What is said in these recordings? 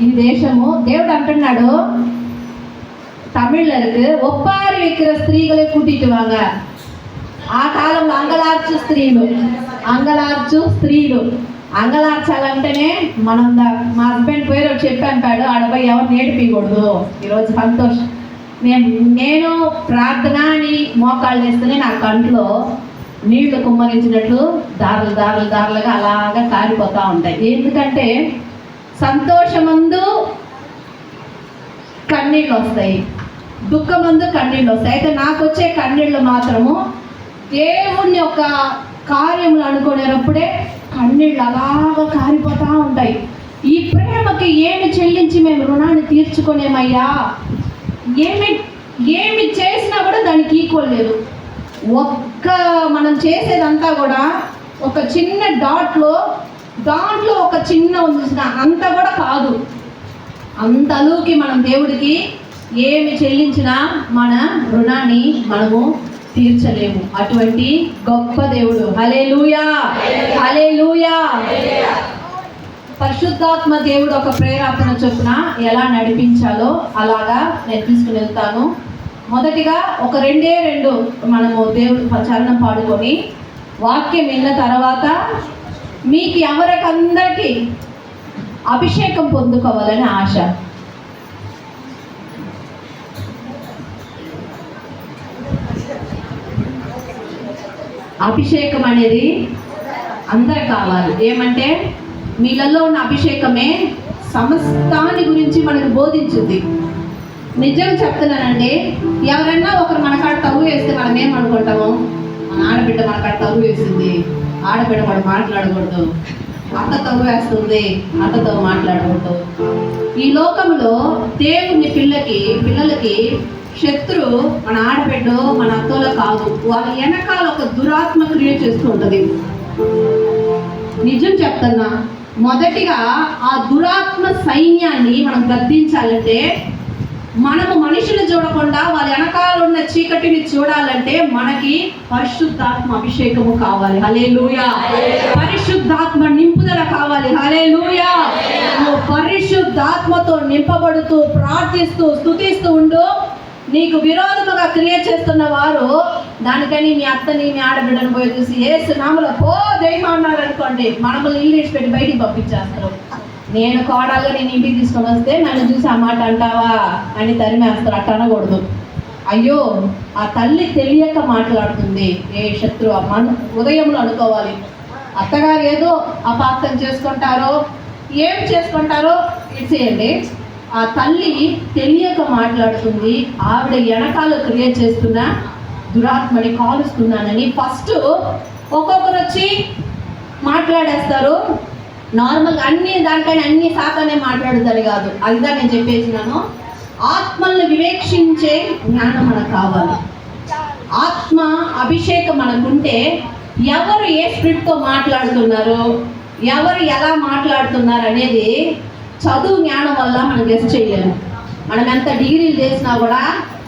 ఈ దేశము. దేవుడు అంటున్నాడు தமிழருக்கு ஒப்பாரி வைக்கிற ஸ்திரீகளை கூட்டிட்டு வாங்க. ఆ కాలంలో అంగలార్చు స్త్రీలు అంగలార్చాలంటేనే మనం మా హస్బెండ్ పేరు చెప్పాడు ఆడపై ఎవరు నేర్పించకూడదు. ఈరోజు సంతోషం. నేను ప్రార్థన అని మోకాళ్ళు వేస్తేనే నా కంట్లో నీళ్లు కుమ్మరించినట్లు దారులుగా అలాగా కారిపోతూ ఉంటాయి. ఎందుకంటే సంతోషమందు కన్నీళ్ళు వస్తాయి, దుఃఖమందు కన్నీళ్ళు వస్తాయి. అయితే నాకు వచ్చే కన్నీళ్ళు మాత్రము దేవుణ్ణి ఒక కార్యములు అనుకునేటప్పుడే కన్నీళ్ళు అలాగా కారిపోతూ ఉంటాయి. ఈ ప్రేమకి ఏమి చెల్లించి మేము రుణాన్ని తీర్చుకునేమయ్యా, ఏమి చేసినా కూడా దానికి ఈక్వల్ లేదు. మనం చేసేదంతా కూడా ఒక చిన్న దాంట్లో ఒక చిన్న ఉంది, అంత కూడా కాదు. అంతలోకి మనం దేవుడికి ఏమి చెల్లించినా మన రుణాన్ని మనము తీర్చలేము. అటువంటి గొప్ప దేవుడు. హల్లెలూయా, హల్లెలూయా. పరిశుద్ధాత్మ దేవుడు ఒక ప్రేరేపణ చొప్పున ఎలా నడిపించాలో అలాగా నేను తీసుకుని వెళ్తాను. మొదటిగా ఒక రెండు మనము దేవుడు చరణం పాడుకొని వాక్యం విన్న తర్వాత మీకు ఎవరికందరికీ అభిషేకం పొందుకోవాలని ఆశ. అభిషేకం అనేది అందరికి కావాలి. ఏమంటే మీలలో ఉన్న అభిషేకమే సమస్తాన్ని గురించి మనకు బోధించుద్ది. నిజం చెప్తున్నానండి, ఎవరన్నా ఒకరు మన కాడ తవ్వు వేస్తే మనం ఏమనుకుంటాము, మన ఆడబిడ్డ మన కాడ తవ్వు వేసింది, ఆడబిడ్డ వాడు మాట్లాడకూడదు, అత్త తవ్వు వేస్తుంది, అత్తతో మాట్లాడకూడదు. ఈ లోకంలో దేవుని పిల్లలకి శత్రువు మన ఆడబిడ్డ మన అత్తలో కాదు, వాళ్ళ వెనకాల ఒక దురాత్మ క్రియేట్ చేస్తూ ఉంటుంది. నిజం చెప్తున్నా, మొదటిగా ఆ దురాత్మ సైన్యాన్ని మనం గద్దించాలంటే మనము మనుషులు చూడకుండా వాళ్ళ వెనకాల ఉన్న చీకటిని చూడాలంటే మనకి పరిశుద్ధాత్మ అభిషేకము కావాలి. హల్లెలూయా. పరిశుద్ధాత్మ నింపుదల కావాలి. హల్లెలూయా. నువ్వు పరిశుద్ధాత్మతో నింపబడుతూ ప్రార్థిస్తూ స్తుతిస్తూ ఉండు. నీకు విరోధముగా క్రియ చేస్తున్న వారు దానికని మీ అత్తని మీ ఆడబిడ్డను పోయి చూసి యేసు నామములో పో దెయ్యం అన్నారు అనుకోండి, మనల్ని ఇంగ్లీష్ పెట్టి బయటికి పంపించేస్తారు. నేను కోడలుగా నేను ఇంటికి తీసుకొని వస్తే నన్ను చూసి ఆ మాట అంటావా అని తరిమేస్తారు. అట్ట అనకూడదు. అయ్యో ఆ తల్లి తెలియక మాట్లాడుతుంది, ఏ శత్రువు మన ఉదయంలో అనుకోవాలి. అత్తగారు ఏదో అపార్థం చేసుకుంటారో ఏం చేసుకుంటారో ఇచ్చేయండి. ఆ తల్లి తెలియక మాట్లాడుతుంది, ఆవిడ వెనకాల క్రియేట్ చేస్తున్న దురాత్మని కాలుస్తున్నానని ఫస్ట్ ఒక్కొక్కరు వచ్చి మాట్లాడేస్తారు. నార్మల్గా దానికైనా అన్ని సాతానే మాట్లాడుతుంది కాదు. అదిగా నేను చెప్పేసినాను. ఆత్మల్ని వివేక్షించే జ్ఞానం మనకు కావాలి. ఆత్మ అభిషేకం మనకుంటే ఎవరు ఏ స్పిరిట్తో మాట్లాడుతున్నారు, ఎవరు ఎలా మాట్లాడుతున్నారు అనేది చదువు జ్ఞానం వల్ల మనం గెస్ట్ చేయలేము. మనం ఎంత డిగ్రీలు చేసినా కూడా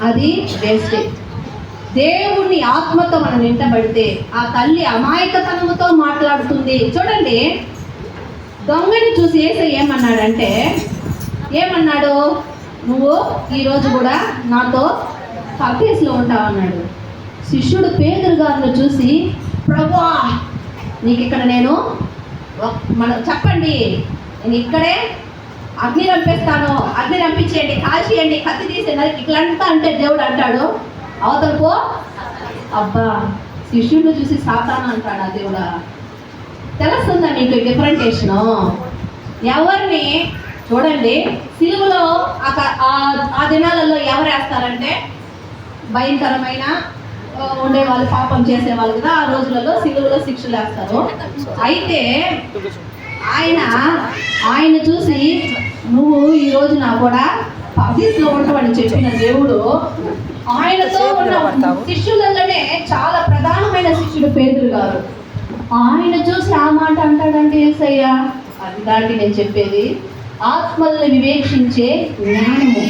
అది వేస్టే. దేవుణ్ణి ఆత్మతో మనం వెంటబడితే ఆ తల్లి అమాయకతనంతో మాట్లాడుతుంది. చూడండి, దొంగని చూసి యేసయ్య ఏమన్నాడు, నువ్వు ఈరోజు కూడా నాతో పర్కేస్లో ఉంటావు అన్నాడు. శిష్యుడు పేతురు గారిని చూసి, ప్రభువా నీకు ఇక్కడ నేను చెప్పండి, నేను ఇక్కడే అగ్ని రంపేస్తాను, అగ్ని రంపించేయండి, కాల్చేయండి, కత్తి తీసేయండి ఇట్లంతా అంటే దేవుడు అంటాడు అవతల పో. అబ్బా, శిష్యుడిని చూసి సాతాను అంటాడు ఆ దేవుడా. తెలుస్తుందా మీకు డిఫరెంటేషను? ఎవరిని చూడండి, సిలువలో ఆ దినాలలో ఎవరు వేస్తారంటే భయంకరమైన ఉండేవాళ్ళు, పాపం చేసేవాళ్ళు కదా. ఆ రోజులలో సిలువలో శిక్షలు వేస్తారు. అయితే ఆయన చూసి నువ్వు ఈ రోజున కూడా పర్దీస్లో ఉంటావని చెప్పిన దేవుడు ఆయనతో ఉన్న శిష్యులలోనే చాలా ప్రధానమైన శిష్యుడు పేతురు గారు. ఆయన చూసి ఆ మాట అంటాడంటే యేసయ్య. అది దాంట్లో నేను చెప్పేది ఆత్మల్ని వివేక్షించే జ్ఞానము,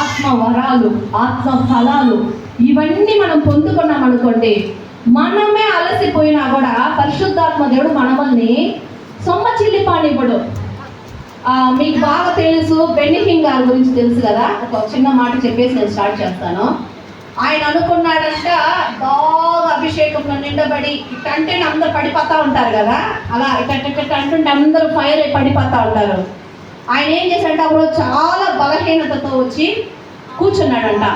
ఆత్మ వరాలు, ఆత్మ ఫలాలు ఇవన్నీ మనం పొందుకున్నాం అనుకోండి, మనమే అలసిపోయినా కూడా పరిశుద్ధాత్మ దేవుడు మనల్ని సొమ్మ చిల్లిపానివ్వడు. మీకు బాగా తెలుసు, బెన్నిహింగ్ గారి గురించి తెలుసు కదా. ఒక చిన్న మాట చెప్పేసి నేను స్టార్ట్ చేస్తాను. ఆయన అనుకున్నాడంట బాగా అభిషేకంలో నిండబడి ఇట్టంటే అందరూ పడిపోతూ ఉంటారు కదా, అలా ఇట్ట అంటుంటే అందరూ ఫైర్ అయి పడిపోతూ ఉంటారు. ఆయన ఏం చేశాడంటే అప్పుడు చాలా బలహీనతతో వచ్చి కూర్చున్నాడంట.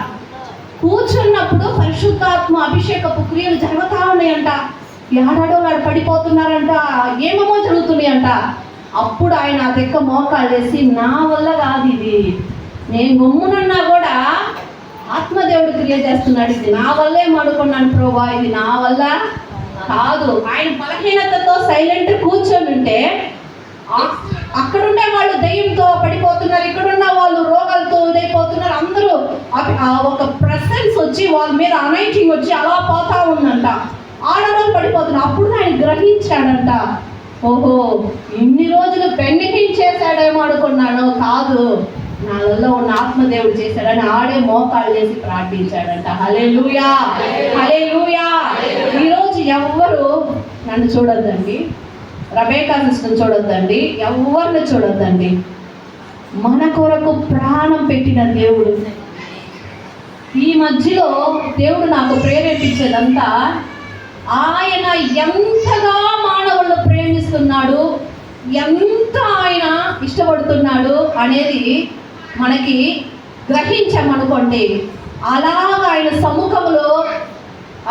కూర్చున్నప్పుడు పరిశుద్ధాత్మ అభిషేకపు క్రియలు జరుగుతూ ఉన్నాయంట. ఏడాడో వాడు పడిపోతున్నారంట, ఏమేమో జరుగుతున్నాయంట. అప్పుడు ఆయన ఆ దగ్గర మోకాలు వేసి, నా వల్ల కాదు ఇది, నేను గమ్మునన్నా కూడా ఆత్మదేవుడు క్రియ చేస్తున్నాడు, ఇది నా వల్లే అనుకున్నాను ప్రభా, ఇది నా వల్ల కాదు. ఆయన బలహీనతతో సైలెంట్ కూర్చొని ఉంటే అక్కడుండే వాళ్ళు దయ్యంతో పడిపోతున్నారు, ఇక్కడున్న వాళ్ళు రోగాలతో ఇదైపోతున్నారు. అందరూ ఒక ప్రెసెన్స్ వచ్చి వాళ్ళ మీద అనైటింగ్ వచ్చి అలా పోతా ఉందంట. ఆడవాళ్ళు పడిపోతున్నారు. అప్పుడు ఆయన గ్రహించాడంట, ఓహో ఇన్ని రోజులు బెన్నిహింగ్ చేశాడేమో అనుకున్నాను, కాదు నాలో ఉన్న ఆత్మదేవుడు చేశాడని ఆడే మోకాళ్ళు చేసి ప్రార్థించాడంట. హల్లెలూయా, హల్లెలూయా. ఈరోజు ఎవ్వరు నన్ను చూడొద్దండి, రబేకా సిస్టర్ని చూడొద్దండి, ఎవరిని చూడొద్దండి. మన కొరకు ప్రాణం పెట్టిన దేవుడు. ఈ మధ్యలో దేవుడు నాకు ప్రేరేపించేదంతా ఆయన ఎంతగా మానవులను ప్రేమిస్తున్నాడు, ఎంత ఆయన ఇష్టపడుతున్నాడు అనేది మనకి గ్రహించామనుకోండి, అలాగా ఆయన సముఖంలో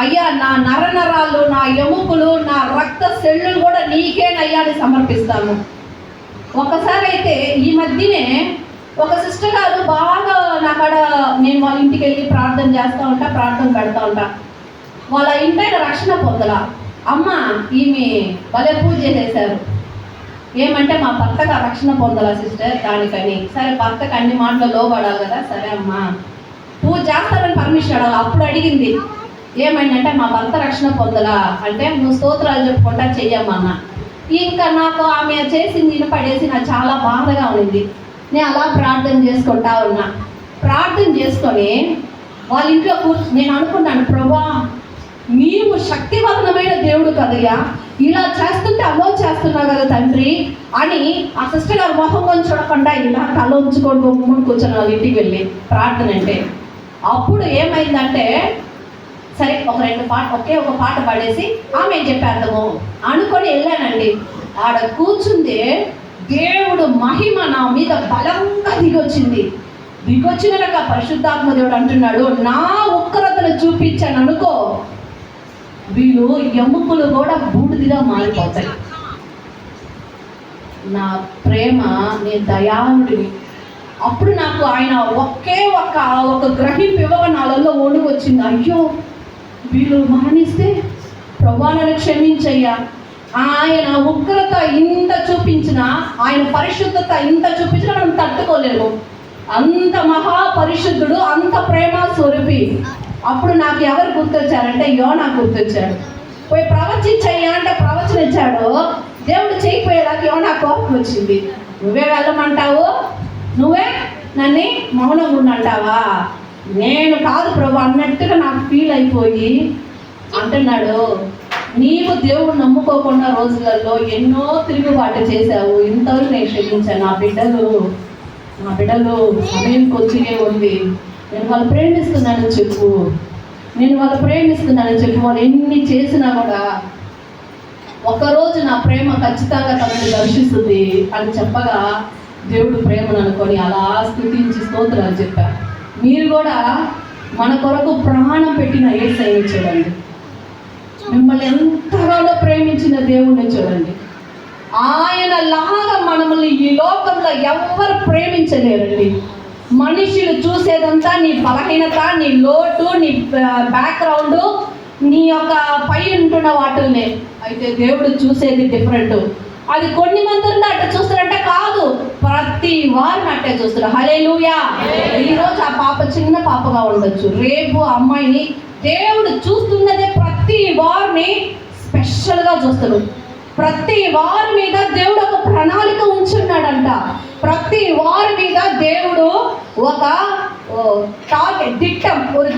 అయ్యా నా నరనరాలు, నా ఎముకలు, నా రక్త సెల్లులు కూడా నీకేనయ్యా అని సమర్పిస్తాను. ఒకసారి అయితే ఈ మధ్యనే ఒక సిస్టర్ గారు బాగా నాకాడ, నేను వాళ్ళ ఇంటికి వెళ్ళి ప్రార్థన చేస్తూ ఉంటా, ప్రార్థన పెడతా ఉంటా. వాళ్ళ ఇంటి రక్షణ పొందల అమ్మ ఈమె భలే పూజ చేసేసారు. ఏమంటే మా భర్తకు రక్షణ పొందాల సిస్టర్, దానికని సరే భర్తకు అన్ని మాటలు లోబడాలి కదా, సరే అమ్మా పూజ చేస్తారని పర్మిషన్ అడగాలి. అప్పుడు అడిగింది ఏమైందంటే మా భర్త రక్షణ పొందలా అంటే, నువ్వు స్తోత్రాలు చెప్పుకుంటా చెయ్యమ్మన్నా. ఇంకా నాకు ఆమె చేసింది పడేసి నాకు చాలా బాధగా ఉంది. నేను అలా ప్రార్థన చేసుకుంటా ఉన్నా. ప్రార్థన చేసుకొని వాళ్ళ ఇంట్లో నేను అనుకున్నాను, ప్రభా నీవు శక్తివంతమైన దేవుడు కదయ్యా, ఇలా చేస్తుంటే అలో చేస్తున్నావు కదా తండ్రి అని ఆ సిస్టర్ గారు మొహం కొంచెం చూడకుండా ఇలా తల ఉంచుకొని ముందు కూర్చొని వాళ్ళ ఇంటికి వెళ్ళి ప్రార్థన అంటే. అప్పుడు ఏమైందంటే సరే ఒకే ఒక పాట పాడేసి ఆమె చెప్పేద్దాము అనుకొని వెళ్ళానండి. ఆడ కూర్చుందే దేవుడు మహిమ నా మీద బలంగా దిగొచ్చినాక పరిశుద్ధాత్మ దేవుడు అంటున్నాడు, నా ఉగ్రతను చూపించాను అనుకో, వీళ్ళు ఎముకలు కూడా బూడిదిగా మారిపోతాయి. నా ప్రేమ, నేను దయాళుడిని. అప్పుడు నాకు ఆయన ఒకే ఒక గ్రహింపు ఇవ్వగా నాలో ఓడి వచ్చింది. అయ్యో వీళ్ళు మరణిస్తే ప్రభువా నన్ను క్షమించయ్యా. ఆయన ఉగ్రత ఇంత చూపించిన, ఆయన పరిశుద్ధత ఇంత చూపించిన మనం తట్టుకోలేము. అంత మహాపరిశుద్ధుడు, అంత ప్రేమ స్వరూపి. అప్పుడు నాకు ఎవరు గుర్తొచ్చారంటే యోనా గుర్తొచ్చాడు. పోయి ప్రవచించయ్యా అంటే ప్రవచన ఇచ్చాడు. దేవుడు చేయకపోయేదాకా యోనా కోపం వచ్చింది. నువ్వే వెళ్ళమంటావు, నువ్వే నన్ను మౌనం ఉండంటావా, నేను కాదు ప్రభు అన్నట్టుగా నాకు ఫీల్ అయిపోయి అంటున్నాడు, నీవు దేవుడు నమ్ముకోకుండా రోజులలో ఎన్నో తిరుగుబాటు చేశావు, ఇంతవరకు నేను క్షమించాను. నా బిడ్డలు సమయం కొంచెమే ఉంది, నేను వాళ్ళు ప్రేమిస్తున్నానని చెప్పు, వాళ్ళు ఎన్ని చేసినా కూడా ఒకరోజు నా ప్రేమ ఖచ్చితంగా తనని దర్శిస్తుంది అని చెప్పగా దేవుడు ప్రేమను అనుకొని అలా స్తుతించి స్తోత్రాలు చెప్పారు. మీరు కూడా మన కొరకు ప్రాణం పెట్టిన యేసయ్యని చూడండి, మిమ్మల్ని ఎంతగానో ప్రేమించిన దేవుణ్ణి చూడండి. ఆయన లాగా మనల్ని ఈ లోకంలో ఎవరు ప్రేమించలేరండి. మనుషులు చూసేదంతా నీ బలహీనత, నీ లోటు, నీ బ్యాక్గ్రౌండ్, నీ యొక్క పై ఉంటున్న వాటిల్ని. అయితే దేవుడు చూసేది డిఫరెంట్. అది కొన్ని మంది అట్ట చూస్తారంటే కాదు, ప్రతి వారిని అట్టే చూస్తారు. హల్లెలూయా. ఈరోజు ఆ పాప చిన్న పాపగా ఉండొచ్చు, రేపు అమ్మాయిని దేవుడు చూస్తున్నదే ప్రతి వారిని స్పెషల్గా చూస్తాడు. ప్రతి వారి మీద దేవుడు ఒక ప్రణాళిక ఉంచున్నాడంట. ప్రతి వారి మీద దేవుడు ఒక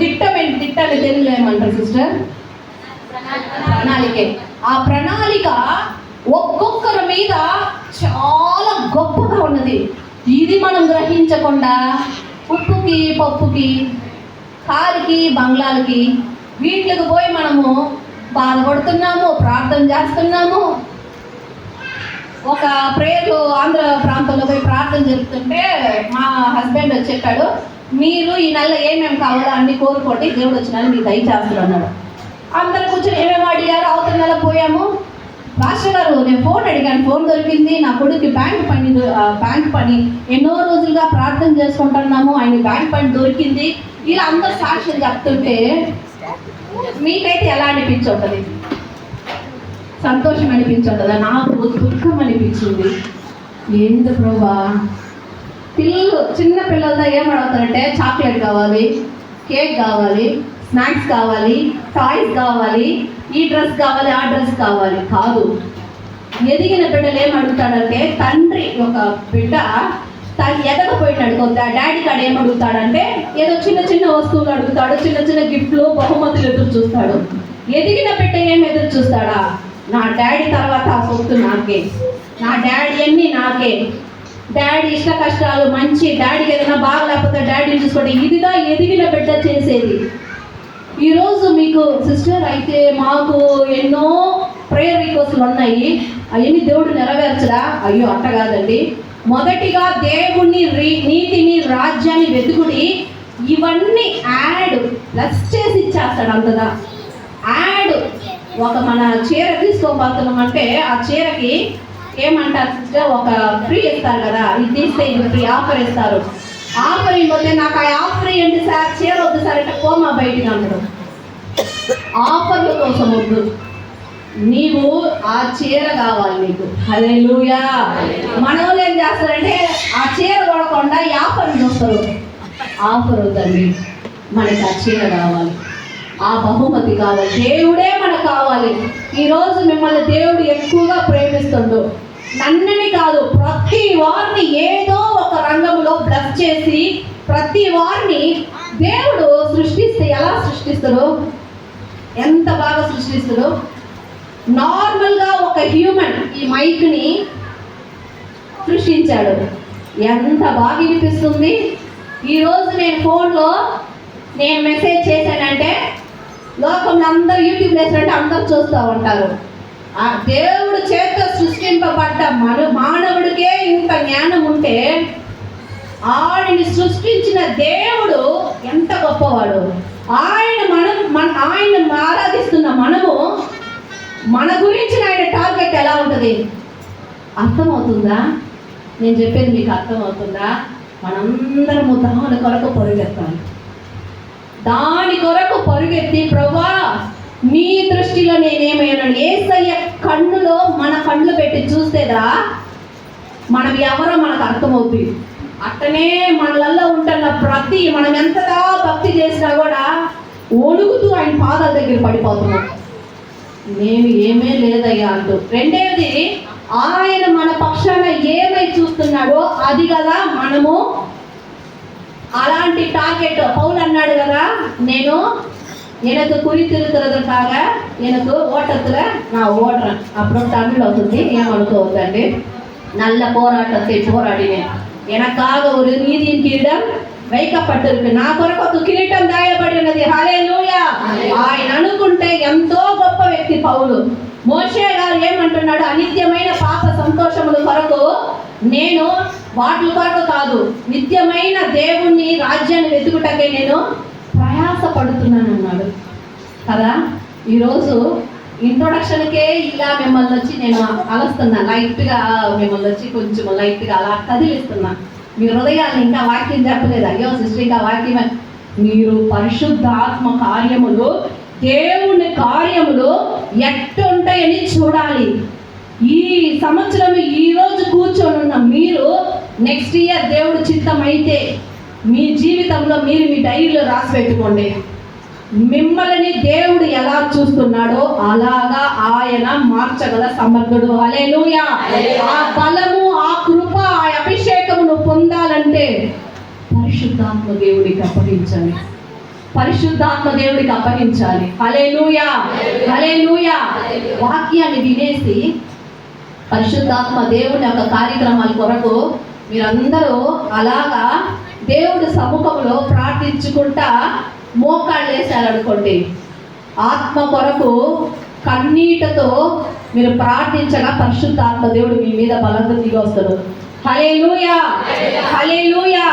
దిట్టని తెలుగులో ఏమంటారు సిస్టర్? ప్రణాళికే. ఆ ప్రణాళిక ఒక్కొక్కరి మీద చాలా గొప్పగా ఉన్నది. ఇది మనం గ్రహించకుండా ఉప్పుకి పప్పుకి కారుకి బంగ్లాలకి వీటికి పోయి మనము బాధపడుతున్నాము, ప్రార్థన చేస్తున్నాము. ఒక ప్రేయర్ ఆంధ్ర ప్రాంతంలో పోయి ప్రార్థన జరుపుతుంటే మా హస్బెండ్ వచ్చి చెప్పాడు, మీరు ఈ నెల ఏమేమి కావాలో అన్ని కోరుకోండి, దేవుడు వచ్చిన మీకు దయచేస్తాడు అన్నాడు. అందరు కూర్చొని ఏమేమి అడిగారు. అవతల నెల పోయాము. మాస్టర్ గారు నేను ఫోన్ అడిగాను, ఫోన్ దొరికింది. నా కొడుకు బ్యాంక్ పని ఎన్నో రోజులుగా ప్రార్థన చేసుకుంటున్నాము, ఆయన బ్యాంక్ పని దొరికింది. ఇలా అందరు సాక్ష్యం చెప్తుంటే మీకైతే ఎలా అనిపించుంటుంది? సంతోషం అనిపించుంటుందా? నాకు దుఃఖం అనిపించింది. ఏంది ప్రభా, చిన్న పిల్లలతో ఏం అడుగుతారంటే చాక్లెట్ కావాలి, కేక్ కావాలి, స్నాక్స్ కావాలి, టాయ్స్ కావాలి, ఈ డ్రెస్ కావాలి, ఆ డ్రెస్ కావాలి. కాదు, ఎదిగిన బిడ్డలు ఏం అడుగుతాడంటే, తండ్రి ఒక బిడ్డ ఎదగపోయినాడు కొంత డాడీ కాడ ఏం అడుగుతాడంటే ఏదో చిన్న చిన్న వస్తువులు అడుగుతాడు, చిన్న చిన్న గిఫ్ట్లు బహుమతులు ఎదురు చూస్తాడు. ఎదిగిన బిడ్డ ఏం ఎదురు చూస్తాడా? నా డాడీ తర్వాత ఆ సొత్తు నాకే, నా డాడీ అన్నీ నాకే, డాడీ ఇష్ట కష్టాలు మంచి, డాడీకి ఏదైనా బాగా లేకపోతే డాడీని చూసుకోండి. ఇదిగా ఎదిగిన బిడ్డ చేసేది. ఈరోజు మీకు సిస్టర్ అయితే మాకు ఎన్నో ప్రేయర్ రిక్వెస్ట్లు ఉన్నాయి, అవన్నీ దేవుడు నెరవేర్చడా? అయ్యో అట్ట కాదండి. మొదటిగా దేవుణ్ణి, నీతిని, రాజ్యాన్ని వెతుకుడి, ఇవన్నీ యాడ్ ప్లస్ చేసి ఇచ్చేస్తాడు. అంతగా యాడ్. ఒక మన చీర తీసుకోబోతున్నామంటే ఆ చీరకి ఏమంటారు సిస్టర్, ఒక ఫ్రీ ఇస్తారు కదా, ఇది తీస్తే ఇది ఫ్రీ ఆఫర్ ఇస్తారు. ఆఫర్ ఇవ్వతే నాకు ఆ ఆఫర్ ఏంటి సార్, చీర వద్దు సార్ అంటే పోమా బయటికి అంటారు. ఆఫర్ల కోసం వద్దు, నీవు ఆ చీర కావాలి నీకు. హల్లెలూయా. మనోళ్ళు ఏం చేస్తారంటే ఆ చీర కొనకుండా ఈ ఆఫర్ చూస్తారు. ఆఫర్ వద్దండి, మనకి ఆ చీర కావాలి, ఆ బహుమతి కావాలి, దేవుడే మనకు కావాలి. ఈరోజు మిమ్మల్ని దేవుడు ఎక్కువగా ప్రేమిస్తుండు. నన్నని కాదు, ప్రతి వారిని ఏదో ఒక రంగంలో బ్లెస్ చేసి ప్రతి వారిని దేవుడు సృష్టిస్తే ఎలా సృష్టిస్తాడు, ఎంత బాగా సృష్టిస్తాడు. నార్మల్గా ఒక హ్యూమన్ ఈ మైక్ని సృష్టించాడు, ఎంత బాగా వినిపిస్తుంది. ఈరోజు నేను ఫోన్లో నేను మెసేజ్ చేశానంటే లోకంలో అందరూ యూట్యూబ్ వేసినట్టే అందరూ చూస్తూ ఉంటారు. ఆ దేవుడు చేత సృష్టింపబడ్డ మానవుడికే ఇంత జ్ఞానం ఉంటే ఆయన్ని సృష్టించిన దేవుడు ఎంత గొప్పవాడు. ఆయన ఆరాధిస్తున్న మనము, మన గురించి ఆయన టార్గెట్ ఎలా ఉంటుంది? అర్థమవుతుందా? నేను చెప్పేది మీకు అర్థమవుతుందా? మనందరము దాని కొరకు పరుగెత్తాలి. దాని కొరకు పరుగెత్తి ప్రభువా నీ దృష్టిలో నేనేమైనాను, యేసయ్య కన్నులో మన కళ్ళు పెట్టి చూస్తేదా మనం ఎవరో మనకు అర్థమవుతుంది. అట్టనే మనలలో ఉంటున్న ప్రతి మనం ఎంతగా భక్తి చేసినా కూడా ఒడుగుతూ ఆయన పాదాల దగ్గర పడిపోతున్నాం. నేను ఏమీ లేదయ్యా అంటూ. రెండేది, ఆయన మన పక్షాన ఏమై చూస్తున్నాడో అది కదా మనము. అలాంటి టార్గెట్ పౌలు అన్నాడు కదా, నేను எனக்கு குறித்திருக்கிறதுக்காக எனக்கு ஓட்டத்தில் நான் ஓடுறேன். அப்புறம் தமிழ் అవుతుంది, ఏమనుకోవద్దండి. நல்ல போராட்டத்தை போராடினேன், எனக்காக ஒரு நீதியின் கிரீடம் வைக்கப்பட்டிருக்கு, నా కొరకు ఒక కిరీటం దాయబడినది. హల్లెలూయా. ఆయన అనుకుంటే ఎంతో గొప్ప వ్యక్తి పౌలు. మోషే గారు ఏమంటున్నాడు, అనిత్యమైన పాప సంతోషముల కొరకు నేను వాటి కొరకు కాదు, నిత్యమైన దేవుణ్ణి రాజ్యాన్ని వెతుకుటకే నేను ప్రయాసపడుతున్నాను అన్నాడు కదా. ఈరోజు ఇంట్రొడక్షన్కే ఇలా మిమ్మల్ని వచ్చి నేను అలస్తున్నా, లైట్గా మిమ్మల్ని వచ్చి కొంచెం లైట్గా అలా కదిలిస్తున్నా. మీ హృదయాన్ని ఇంకా వాక్యం చెప్పలేదు, అయ్యో సిస్టర్ ఇంకా వాక్యం. మీరు పరిశుద్ధాత్మ కార్యములు, దేవుని కార్యములు ఎట్టుంటాయని చూడాలి. ఈ సంవత్సరం ఈరోజు కూర్చొని ఉన్న మీరు నెక్స్ట్ ఇయర్ దేవుడు చిత్తం అయితే మీ జీవితంలో మీరు మీ డైరీలో రాసి పెట్టుకోండి. మిమ్మల్ని దేవుడు ఎలా చూస్తున్నాడో అలాగా ఆయన మార్చగల సమర్థుడు. హల్లెలూయా. ఆ బలము, ఆ కృప, ఆ అభిషేకమును పొందాలంటే పరిశుద్ధాత్మ దేవుడికి అప్పగించాలి. పరిశుద్ధాత్మ దేవుడికి అప్పగించాలి. హల్లెలూయా. హల్లెలూయా. వాక్యాన్ని వినేసి పరిశుద్ధాత్మ దేవుని యొక్క కార్యక్రమాల కొరకు మీరందరూ అలాగా దేవుడి సముఖంలో ప్రార్థించుకుంటా మోకాళ్ళు వేసారనుకోండి, ఆత్మ కొరకు కన్నీటితో మీరు ప్రార్థించగా పరిశుద్ధాత్మ దేవుడు మీ మీద బలంగా దిగి వస్తాడు. హల్లెలూయా, హల్లెలూయా.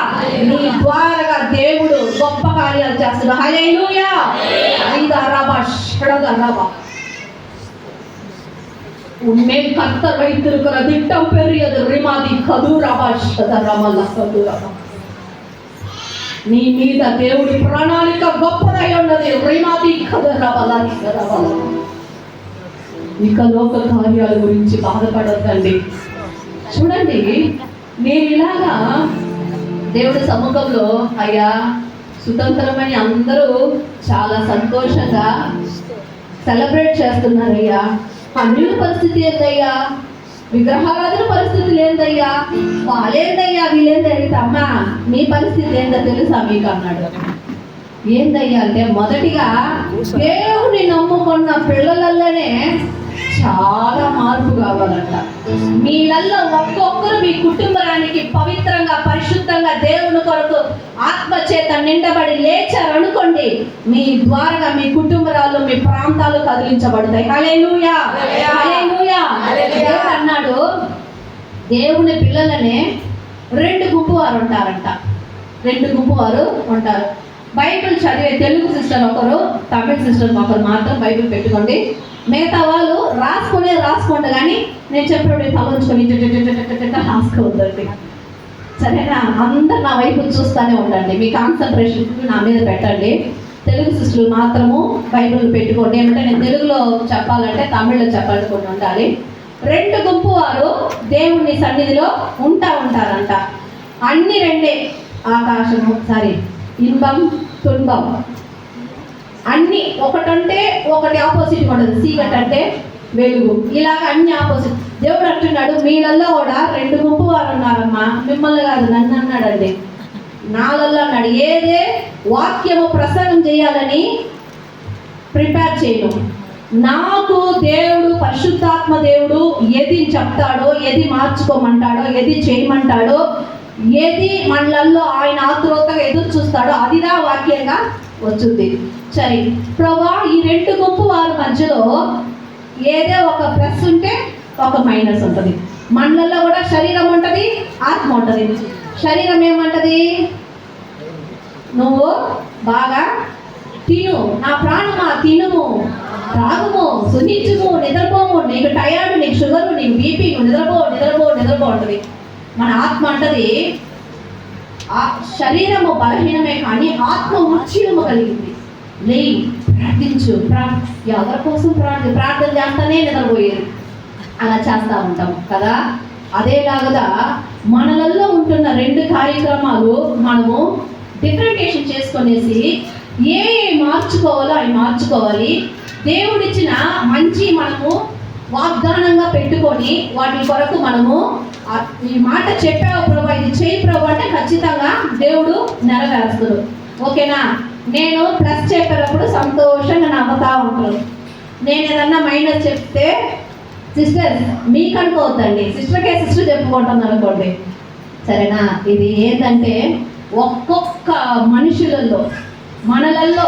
నీ ద్వారాగా దేవుడు గొప్ప కార్యాలు చేస్తాడు. హల్లెలూయా. உன்மேல் கர்த்தர் வைத்திருக்கிற திட்டம் பெரியது. ரிமாதி కదురాబాషదరమలసదురమ. నీ మీద దేవుడి ప్రణాళిక గొప్పదై ఉన్నది. రిమాది కదురాబాలసదరమ. ఇక లోక కార్యాల గురించి బాధపడొద్దండి. చూడండి, నేను ఇలాగా దేవుడి సముఖంలో అయ్యా స్వతంత్రమని అందరూ చాలా సంతోషంగా సెలబ్రేట్ చేస్తున్నారయ్యా. అన్యుల పరిస్థితి ఏందయ్యా, విగ్రహారాధన పరిస్థితులు ఏందయ్యా, వాళ్ళేందయ్యా వీళ్ళేందయ్యా, అమ్మా మీ పరిస్థితి ఏందో తెలుసా మీకు అన్నాడు. ఏందయ్యా అంటే, మొదటిగా దేవుని నమ్ముకున్న పిల్లలలోనే చాలా మార్పు కావాలంట. మీలల్లో ఒక్కొక్కరు మీ కుటుంబానికి పవిత్రంగా పరిశుద్ధంగా దేవుని కొరకు ఆత్మ చేత నిండబడి లేచారనుకోండి, మీ ద్వారా మీ కుటుంబాలు మీ ప్రాంతాలు కదిలించబడతాయి. హల్లెలూయా, హల్లెలూయా. దేవుడు అన్నాడు, దేవుని పిల్లలనే 2 గుంపు వారు ఉంటారంట. 2 గుంపు వారు ఉంటారు. బైబిల్ చదివే తెలుగు సిస్టర్ ఒకరు, తమిళ సిస్టర్ ఒకరు మాత్రం బైబిల్ పెట్టుకోండి. మిగతా వాళ్ళు రాసుకోండి, కానీ నేను చెప్పినప్పుడు తలంచుకొని రాసుకోవద్దండి, సరేనా? అందరు నా వైపు చూస్తూనే ఉండండి. మీ కాన్సన్ట్రేషన్ నా మీద పెట్టండి. తెలుగు సిస్టర్లు మాత్రము బైబిల్ పెట్టుకోండి. ఏమంటే నేను తెలుగులో చెప్పాలంటే తమిళ్లో చెప్పాలనుకుని ఉండాలి. 2 గుంపు వారు దేవుని సన్నిధిలో ఉంటారంట. అన్ని 2 ఆకాశము, ఇన్బం తున్బం అన్ని ఒకటంటే ఒకటి ఆపోజిట్ ఉండదు. చీకటి అంటే వెలుగు, ఇలాగ అన్ని ఆపోజిట్. దేవుడు అంటున్నాడు, మీళ్ళల్లో కూడా 2 గుంపు వారు ఉన్నారమ్మా, మిమ్మల్ని కాదు నన్ను అన్నాడండి, నాలల్లో అన్నాడు. ఏదే వాక్యము ప్రసంగం చేయాలని ప్రిపేర్ చేయను. నాకు దేవుడు పరిశుద్ధాత్మ దేవుడు ఏది చెప్తాడో, ఏది మార్చుకోమంటాడో, ఏది చేయమంటాడో, ఏది మనలలో ఆయన ఆతురతగా ఎదురు చూస్తాడో అదిదా వాక్యంగా వచ్చుద్ది. సరే ప్రభా, ఈ 2 గుంపు వారి మధ్యలో ఏదో ఒక ప్లస్ ఉంటే ఒక మైనస్ ఉంటుంది. మనలలో కూడా శరీరం ఉంటుంది, ఆత్మ ఉంటుంది. శరీరం ఏమంటది, నువ్వు బాగా తిను, నా ప్రాణమా తినుము, తాగుము, సునిచ్చుము, నిద్రపోము, నీకు టయార్డు, నీకు షుగరు, నీకు బీపీ, నువ్వు నిద్రపో ఉంటుంది. మన ఆత్మ అంటది, ఆ శరీరము బలహీనమే కానీ ఆత్మ ఉత్సీలము కలిగింది. లేయి ప్రార్థించు, ఎవరి కోసం ప్రార్థన చేస్తానే నిద్రపోయేది. అలా చేస్తూ ఉంటాం కదా. అదేలాగా మనలలో ఉంటున్న 2 కార్యక్రమాలు మనము డిఫరెంటేషన్ చేసుకునేసి ఏ మార్చుకోవాలో అవి మార్చుకోవాలి. దేవుడిచ్చిన మంచి మనము వాగ్దానంగా పెట్టుకొని వాటి కొరకు మనము ఈ మాట చెప్పావు ప్రభా, ఇది చేయి ప్రభు అంటే ఖచ్చితంగా దేవుడు నెరవేరుస్తాడు. ఓకేనా? నేను ప్లస్ చెప్పేటప్పుడు సంతోషంగా నవ్వుతా ఉంటాను. నేను ఏదన్నా మైనస్ చెప్తే సిస్టర్ మీకు అనుకోవద్దండి, సిస్టర్ చెప్పుకుంటాను అనుకోండి, సరేనా? ఇది ఏంటంటే ఒక్కొక్క మనుషులలో మనలలో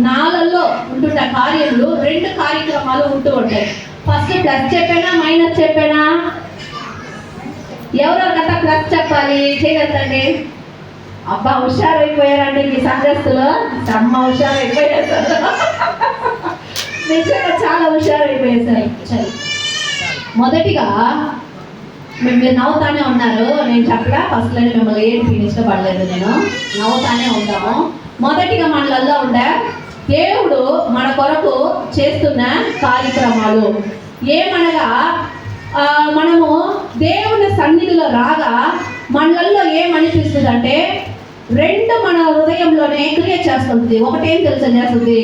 నాలలో ఉంటున్న కార్యములు 2 కార్యక్రమాలు ఉంటూ ఉంటాయి. ఫస్ట్ ప్లస్ చెప్పానా మైనస్ చెప్పానా? ఎవరెవరికంతా ప్లస్ చెప్పాలి చేయగలుగుతండి. అబ్బా హుషారైపోయారండి మీ సంఘస్థులు, అమ్మ హుషారైపోయారు, నిజంగా చాలా హుషారైపోయారు. సరే, మొదటిగా మీరు నవ్వుతానే ఉన్నారు. నేను చెప్పడా ఫస్ట్లో మిమ్మల్ని ఏంటి ఇష్టపడలేదు, నేను నవ్వుతానే ఉంటాము. మొదటిగా మనలలో ఉండే దేవుడు మన కొరకు చేస్తున్న కార్యక్రమాలు ఏమనగా, మనము దేవుని సన్నిధిలో రాగా మనలలో ఏమనిపిస్తుంది అంటే 2 మన హృదయంలోనే క్రియేట్ చేస్తుంది. ఒకటేం తెలుసా చేస్తుంది,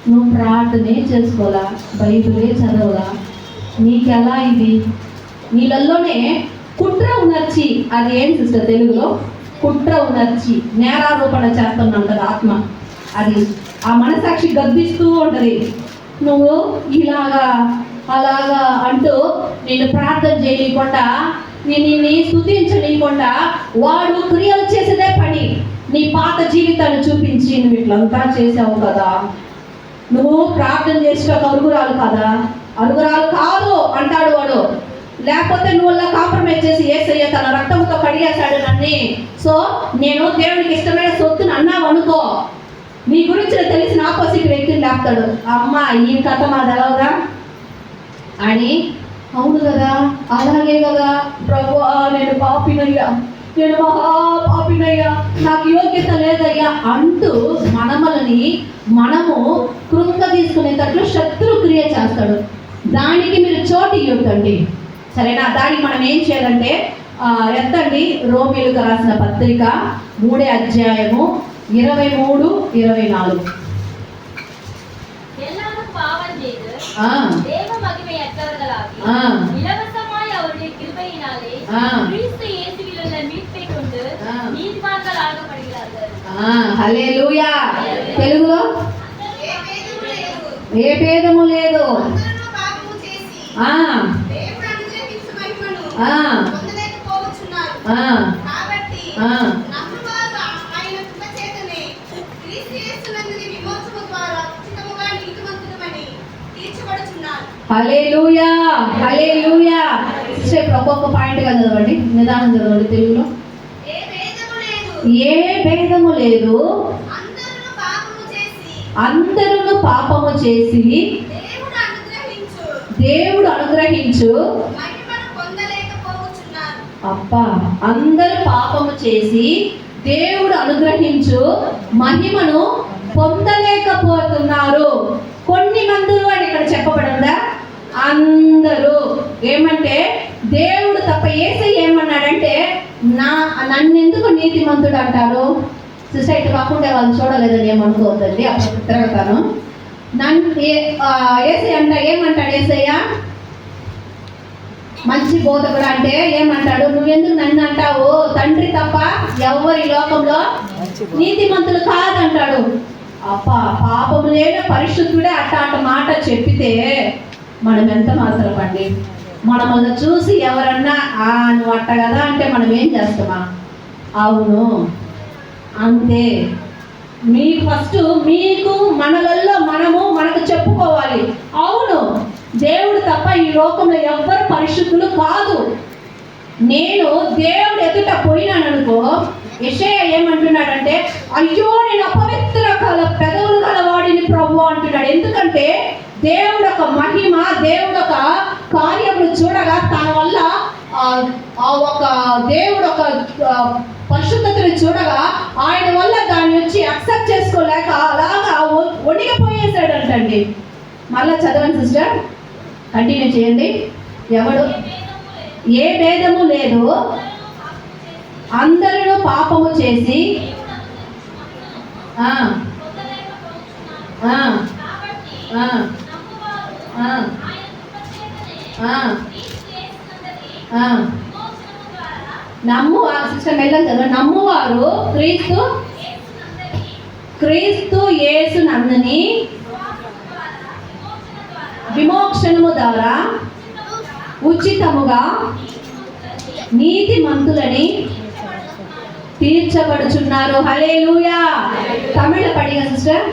నువ్వు ప్రార్థనే చేసుకోవాలా, బైబిలే చదవలా, నీకెలా ఇది నీళ్ళల్లోనే కుట్ర ఉనర్చి. అది ఏం సిస్టర్ తెలుగులో కుట్ర ఉనర్చి, నేరారోపణ చేస్తున్నాం కదా ఆత్మ. అది ఆ మనసాక్షి గద్దిస్తూ ఉంటుంది, నువ్వు ఇలాగా అలాగా అంటూ నేను ప్రార్థన చేయకుండా నిన్ను స్తుతించనీయకుండా వాడు క్రియలు చేసేదే పని. నీ పాత జీవితాన్ని చూపించి నువ్వు ఇట్లంతా చేసావు కదా, నువ్వు ప్రార్థన చేసిన అరుగురాలు కదా, అరుగురాలు కాదు అంటాడు వాడు. లేకపోతే నువ్వు అలా కాంప్రమైజ్ చేసి యేసయ్య తన రక్తంతో కడిగేశాడు నన్ను, సో నేను దేవునికి ఇష్టమైన సొత్తుని అన్నావు అనుకో, నీ గురించి తెలిసిన ఆపోజిట్ వ్యక్తిని లేపుతాడు. అమ్మ ఈ కథ మా తెలవదా అని. అవును కదా, అలాగే కదా ప్రభువా, నేను పాపినయ్యా, నేను మహాపాపినయ్యా, నాకు యోగ్యత లేదయ్యా అంటూ మనము కృంగ తీసుకునేటట్లు శత్రు క్రియ చేస్తాడు. దానికి మీరు చోటు ఇవ్వకండి, సరేనా? దానికి మనం ఏం చేయాలంటే ఎత్తండి రోమీయులకు రాసిన పత్రిక 3వ అధ్యాయము 23-24. హల్లెలూయా. తెలుగులో ఏ భేదము లేదు. హల్లెలూయా, హల్లెలూయా. ఒక్కొక్క పాయింట్ గా చదవండి, నిదానం చదవండి. తెలుగులో ఏ భేదము లేదు, అందరూ పాపము చేసి దేవుడు అనుగ్రహించు. అబ్బా, అందరూ పాపము చేసి దేవుడు అనుగ్రహించు మహిమను పొందలేకపోతున్నారు. కొన్ని మందులు అని ఇక్కడ చెప్పబడిందా? అందరూ. ఏమంటే దేవుడు తప్ప యేసయ్య ఏమన్నాడంటే నన్నెందుకు నీతిమంతుడు అంటారు? సొసైటీ కాకుండా వాళ్ళు చూడలేదని ఏమనుకోవద్దండి, అప్పుడు తిరగతాను. యేసయ్య ఏమంటాడు? యేసయ్య మంచి బోధకుడు అంటే ఏమంటాడు? నువ్వెందుకు నన్ను అంటావు? తండ్రి తప్ప ఎవరి లోకంలో నీతిమంతులు కాదంటాడు. అప్పా, పాపము లేని పరిశుద్ధుడే అట్ట మాట చెప్పితే మనం ఎంత మాత్రమండి? మనల్ని చూసి ఎవరన్నా నువ్వు అట్ట కదా అంటే మనం ఏం చేస్తామా? అవును అంతే. మీకు ఫస్ట్ మీకు మనలలో మనకు చెప్పుకోవాలి, అవును దేవుడు తప్ప ఈ లోకంలో ఎవ్వరు పరిశుద్ధులు కాదు. నేను దేవుడు ఎదుట పోయినాననుకో, యెషయా ఏమంటున్నాడంటే అయ్యో నేను అపవిత్ర పెదవులు గల వాడిని ప్రభు అంటున్నాడు. ఎందుకంటే దేవుడు ఒక మహిమ, దేవుడు ఒక కార్యములు చూడగా తన వల్ల ఒక దేవుడు ఒక పరిశుద్ధతను చూడగా ఆయన వల్ల దాన్ని వచ్చి అక్సెప్ట్ చేసుకోలేక అలాగా వణిగిపోయేసాడంటండి. మళ్ళా చదవండి సిస్టర్, కంటిన్యూ చేయండి. ఎవడు ఏ భేదము లేదు, అందరూ పాపము చేసి నమ్మువారు క్రీస్తు యేసునందుని విమోక్షణము ద్వారా ఉచితముగా నీతిమంతులని తీర్చబడుచున్నారు. హల్లెలూయా. తమిళ పడిగా సిస్టర్.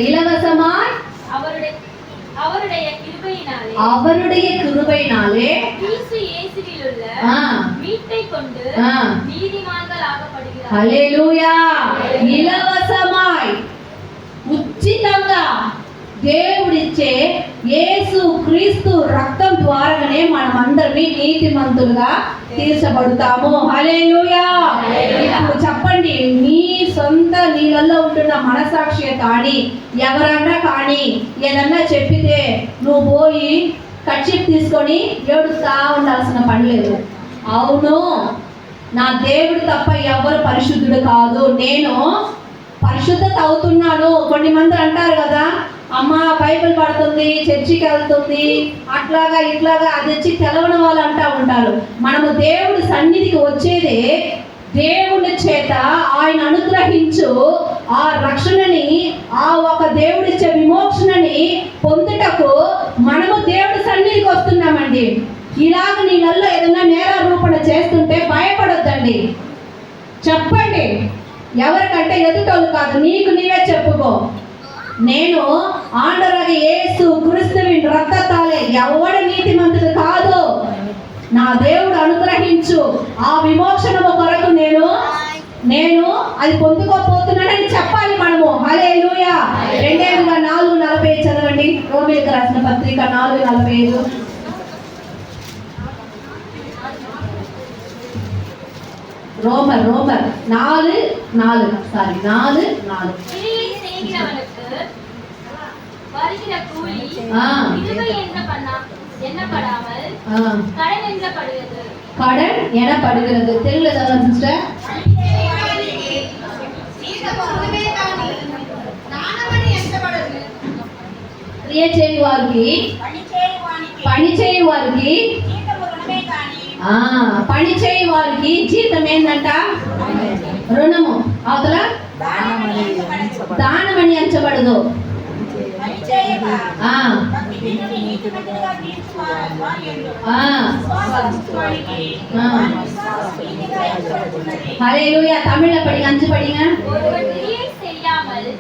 இலவசமாய் அவருடைய கிருபையினாலே கிறிஸ்து இயேசுவில் உள்ள மீட்பை கொண்டு நீதிமான்களாகப்படுகிறார்கள். హల్లెలూయా. ఇలవసమాయ్ ఉచితంగా దేవుడిచ్చే యేసు క్రీస్తు రక్తం ద్వారానే మనమందరినీ నీతిమంతులుగా తీర్చబడతాము. హల్లెలూయా. ఇప్పుడు చెప్పండి, నీ సొంత నీళ్ళల్లో ఉంటున్న మనసాక్షి కానీ ఎవరన్నా కానీ ఏదన్నా చెప్పితే నువ్వు పోయి కర్చీఫ్ తీసుకొని ఏడుస్తా ఉండాల్సిన పని లేదు. అవును, నా దేవుడు తప్ప ఎవరు పరిశుద్ధుడు కాదు, నేను పరిశుద్ధత అవుతున్నాను. కొన్ని మంది అంటారు కదా, అమ్మ బైబిల్ పడుతుంది, చర్చికి వెళ్తుంది, అట్లాగా ఇట్లాగా అది వచ్చి తెలవని వాళ్ళు అంటూ ఉంటారు. మనము దేవుడి సన్నిధికి వచ్చేదే దేవుని చేత ఆయన అనుగ్రహించు ఆ రక్షణని, ఆ ఒక దేవుడిచ్చే విమోచనని పొందుటకు మనము దేవుడి సన్నిధికి వస్తున్నామండి. ఇలాగ నీళ్ళల్లో ఏదైనా నేరారోపణ చేస్తుంటే భయపడొద్దండి, చెప్పండి. ఎవరికంటే ఎదుటోళ్ళు కాదు, నీకు నీవే చెప్పుకో. నేను ఆండరగ యేసు క్రీస్తువిన్ రక్తతాలే, ఎవడు నీతిమంతుడు కాదు, నా దేవుడు అనుగ్రహించు ఆ విమోచనము కొరకు నేను అది పొందుకోపోతున్నానని చెప్పాలి మనము. హల్లెలూయా. 2:4-40 చదవండి. రోమీయులకు రాసిన పత్రిక 4:45. రోమర్ 4:4 கடன் எனப்படுகிறது. தெரியல சிஸ்டர். క్రియ చేయువారికి పని చేయువారికి జీతం ఏంటంట? రుణము. అవతల దానమని ఎంచబడదు. ஹல்லேலூயா. தமிழ்ல படிங்க, 5 படிங்க.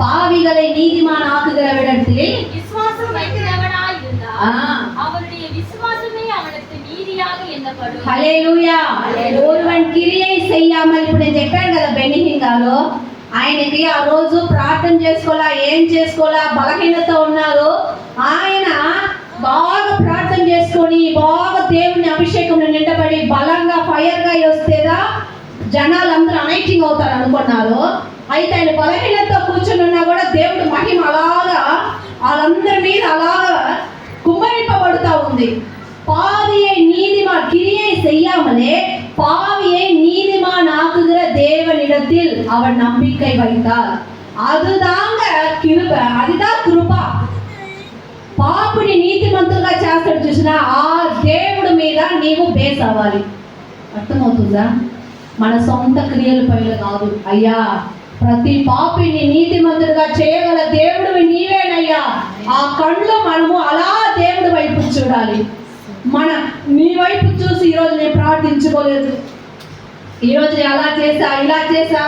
பாவிகளை நீதிமான் ஆக்குகிற விடத்தில் விசுவாசம் வைக்கிறவனாய் இருந்தால் அவருடைய விசுவாசமே அவனுக்கு நீதியாக எண்ணப்படும். హల్లెలూయా. ஒருவன் கிரியை செய்யாமல், ఇప్పుడు నేను చెప్పాను కదా బెనిహిన్ గారు, ఆయనకి ఆ రోజు ప్రార్థన చేసుకోవాలా, ఏం చేసుకోవాలా, బలహీనత ఉన్నారు. ఆయన బాగా ప్రార్థన చేసుకొని బాగా దేవుని అభిషేకంలో నిండబడి బలంగా ఫైర్గా వస్తేదా జనాలందరూ అనైటింగ్ అవుతారు అనుకున్నారు. అయితే ఆయన బలహీనతతో కూర్చొని ఉన్నా కూడా దేవుడు మహిమ అలాగా వాళ్ళందరి మీద అలాగా కుమ్మరింపబడుతూ ఉంది. பாவியை நீதிமான் கிரியை செய்யாமலே பாவியை நீதிமான் ஆக்குகிற தேவனிடத்தில் அவன் நம்பிக்கை வைத்தார். அதுதாங்க கிருபை, அதுதான் కృపా. పాపిని నీతిమంతులుగా చేస్తాడు చూసినా ఆ దేవుడి మీద నీవు బేస్ అవ్వాలి. అర్థమవుతుందా? మన సొంత క్రియల పైన కాదు. అయ్యా, ప్రతి పాపిని నీతిమంతులుగా చేయగల దేవుడివి నీవేనయ్యా. ఆ కళ్ళు మనము అలా దేవుడి వైపు చూడాలి. నీ వైపు చూసి ఈరోజు నేను ప్రార్థించుకోలేదు, ఈరోజు నేను అలా చేసా ఇలా చేసా,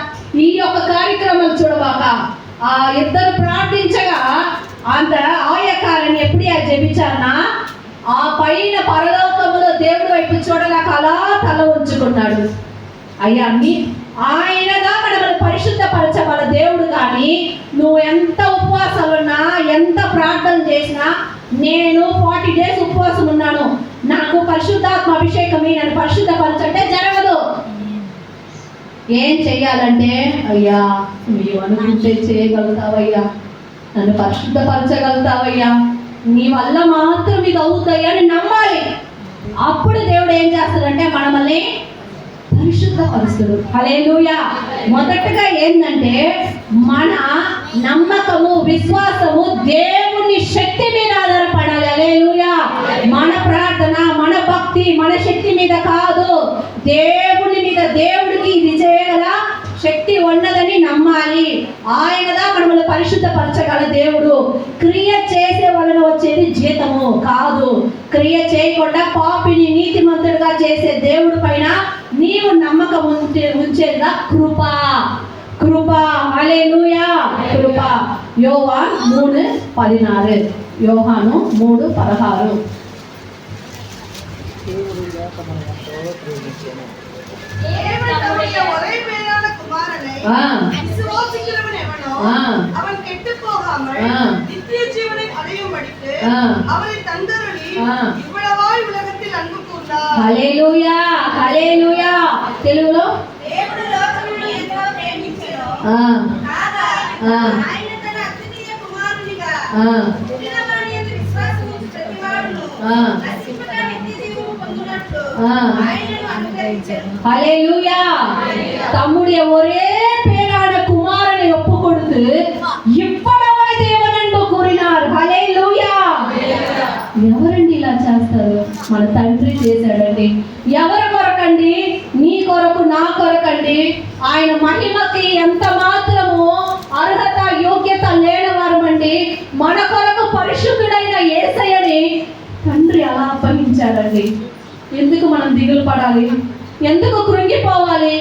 ఈ యొక్క కార్యక్రమం చూడబాక. ఆ ఇద్దరు ప్రార్థించగా అంత ఆయకాలని ఎప్పుడే జపించారనా ఆ పైన పరలోకములో దేవుడి వైపు చూడలేక అలా తల ఉంచుకున్నాడు. అయ్యా, ఆయనగా మనల్ని పరిశుద్ధపరచగల దేవుడు. కానీ నువ్వు ఎంత ఉపవాసాలున్నా, ఎంత ప్రార్థన చేసినా, నేను 40 days ఉపవాసం ఉన్నాను, నాకు పరిశుద్ధాత్మ అభిషేకమే, నన్ను పరిశుద్ధపరచంటే జరగదు. ఏం చెయ్యాలంటే, అయ్యా నీవు అనుకుంటే చేయగలుగుతావయ్యా, నన్ను పరిశుద్ధపరచగలుగుతావయ్యా, నీ వల్ల మాత్రం ఇది అవుతాయా అని నమ్మాలి. అప్పుడు దేవుడు ఏం చేస్తాడంటే మనల్ని పరిశుద్ధపరుస్తాడు. హల్లెలూయా. మొదటగా ఏంటంటే మన నమ్మకము, విశ్వాసము దేవుని శక్తి మీద ఆధారపడాలి. హల్లెలూయా. మన ప్రార్థన, మన భక్తి మన శక్తి మీద కాదు, దేవుని మీద. దేవుడికి ఇది చేయగల శక్తి ఉన్నదని నమ్మాలి. ఆయనదా మనల్ని పరిశుద్ధపరచగల దేవుడు. క్రియ చేసే వలన వచ్చేది జీతము కాదు. క్రియ చేయకుండా పాపిని నీతిమంతుడిగా చేసే దేవుడి పైన నీవు నమ్మకం ఉంచేదిగా కృపా. హల్లెలూయా. కృపా. యోహాను 3:16. యోహాను 3:16. அவன் கெட்டு போகாமல் நித்திய ஜீவனை அடையும்படிக்கு அவனை தந்தருளி இவ்வளவாய் உலகத்தில் அன்பு கூர்ந்தார். హల్లెలూయా. హల్లెలూయా. తెలుగులో దేవుడు లోకమును ఎంతో ప్రేమించెను, కాగా ఆయన తన అద్వితీయ కుమారునిగా పుట్టినవాని యందు విశ్వాసము ఉంచు ప్రతివాడును నశింపక నిత్య జీవము పొందునట్లు ఆయనను అనుగ్రహించెను. హల్లెలూయా. தம்முடைய ஒரே பேரான குமாரனை ஒப்பு கொடுத்து இவ்வளவாய் தேவன் அன்பு கூறினார். హల్లెలూయా. ఎవరండి ఇలా చేస్తారు? మన తండ్రి చేశాడండి. ఎవరి కొరకండి? నీ కొరకు, నా కొరకండి. ఆయన మహిమకి ఎంత మాత్రము అర్హత యోగ్యత లేనివారమండి. మన కొరకు పరిశుద్ధుడైన యేసయ్యని తండ్రి అలా అప్పగించాడండి. ఎందుకు మనం దిగులు పడాలి? ఎందుకు కృంగిపోవాలి?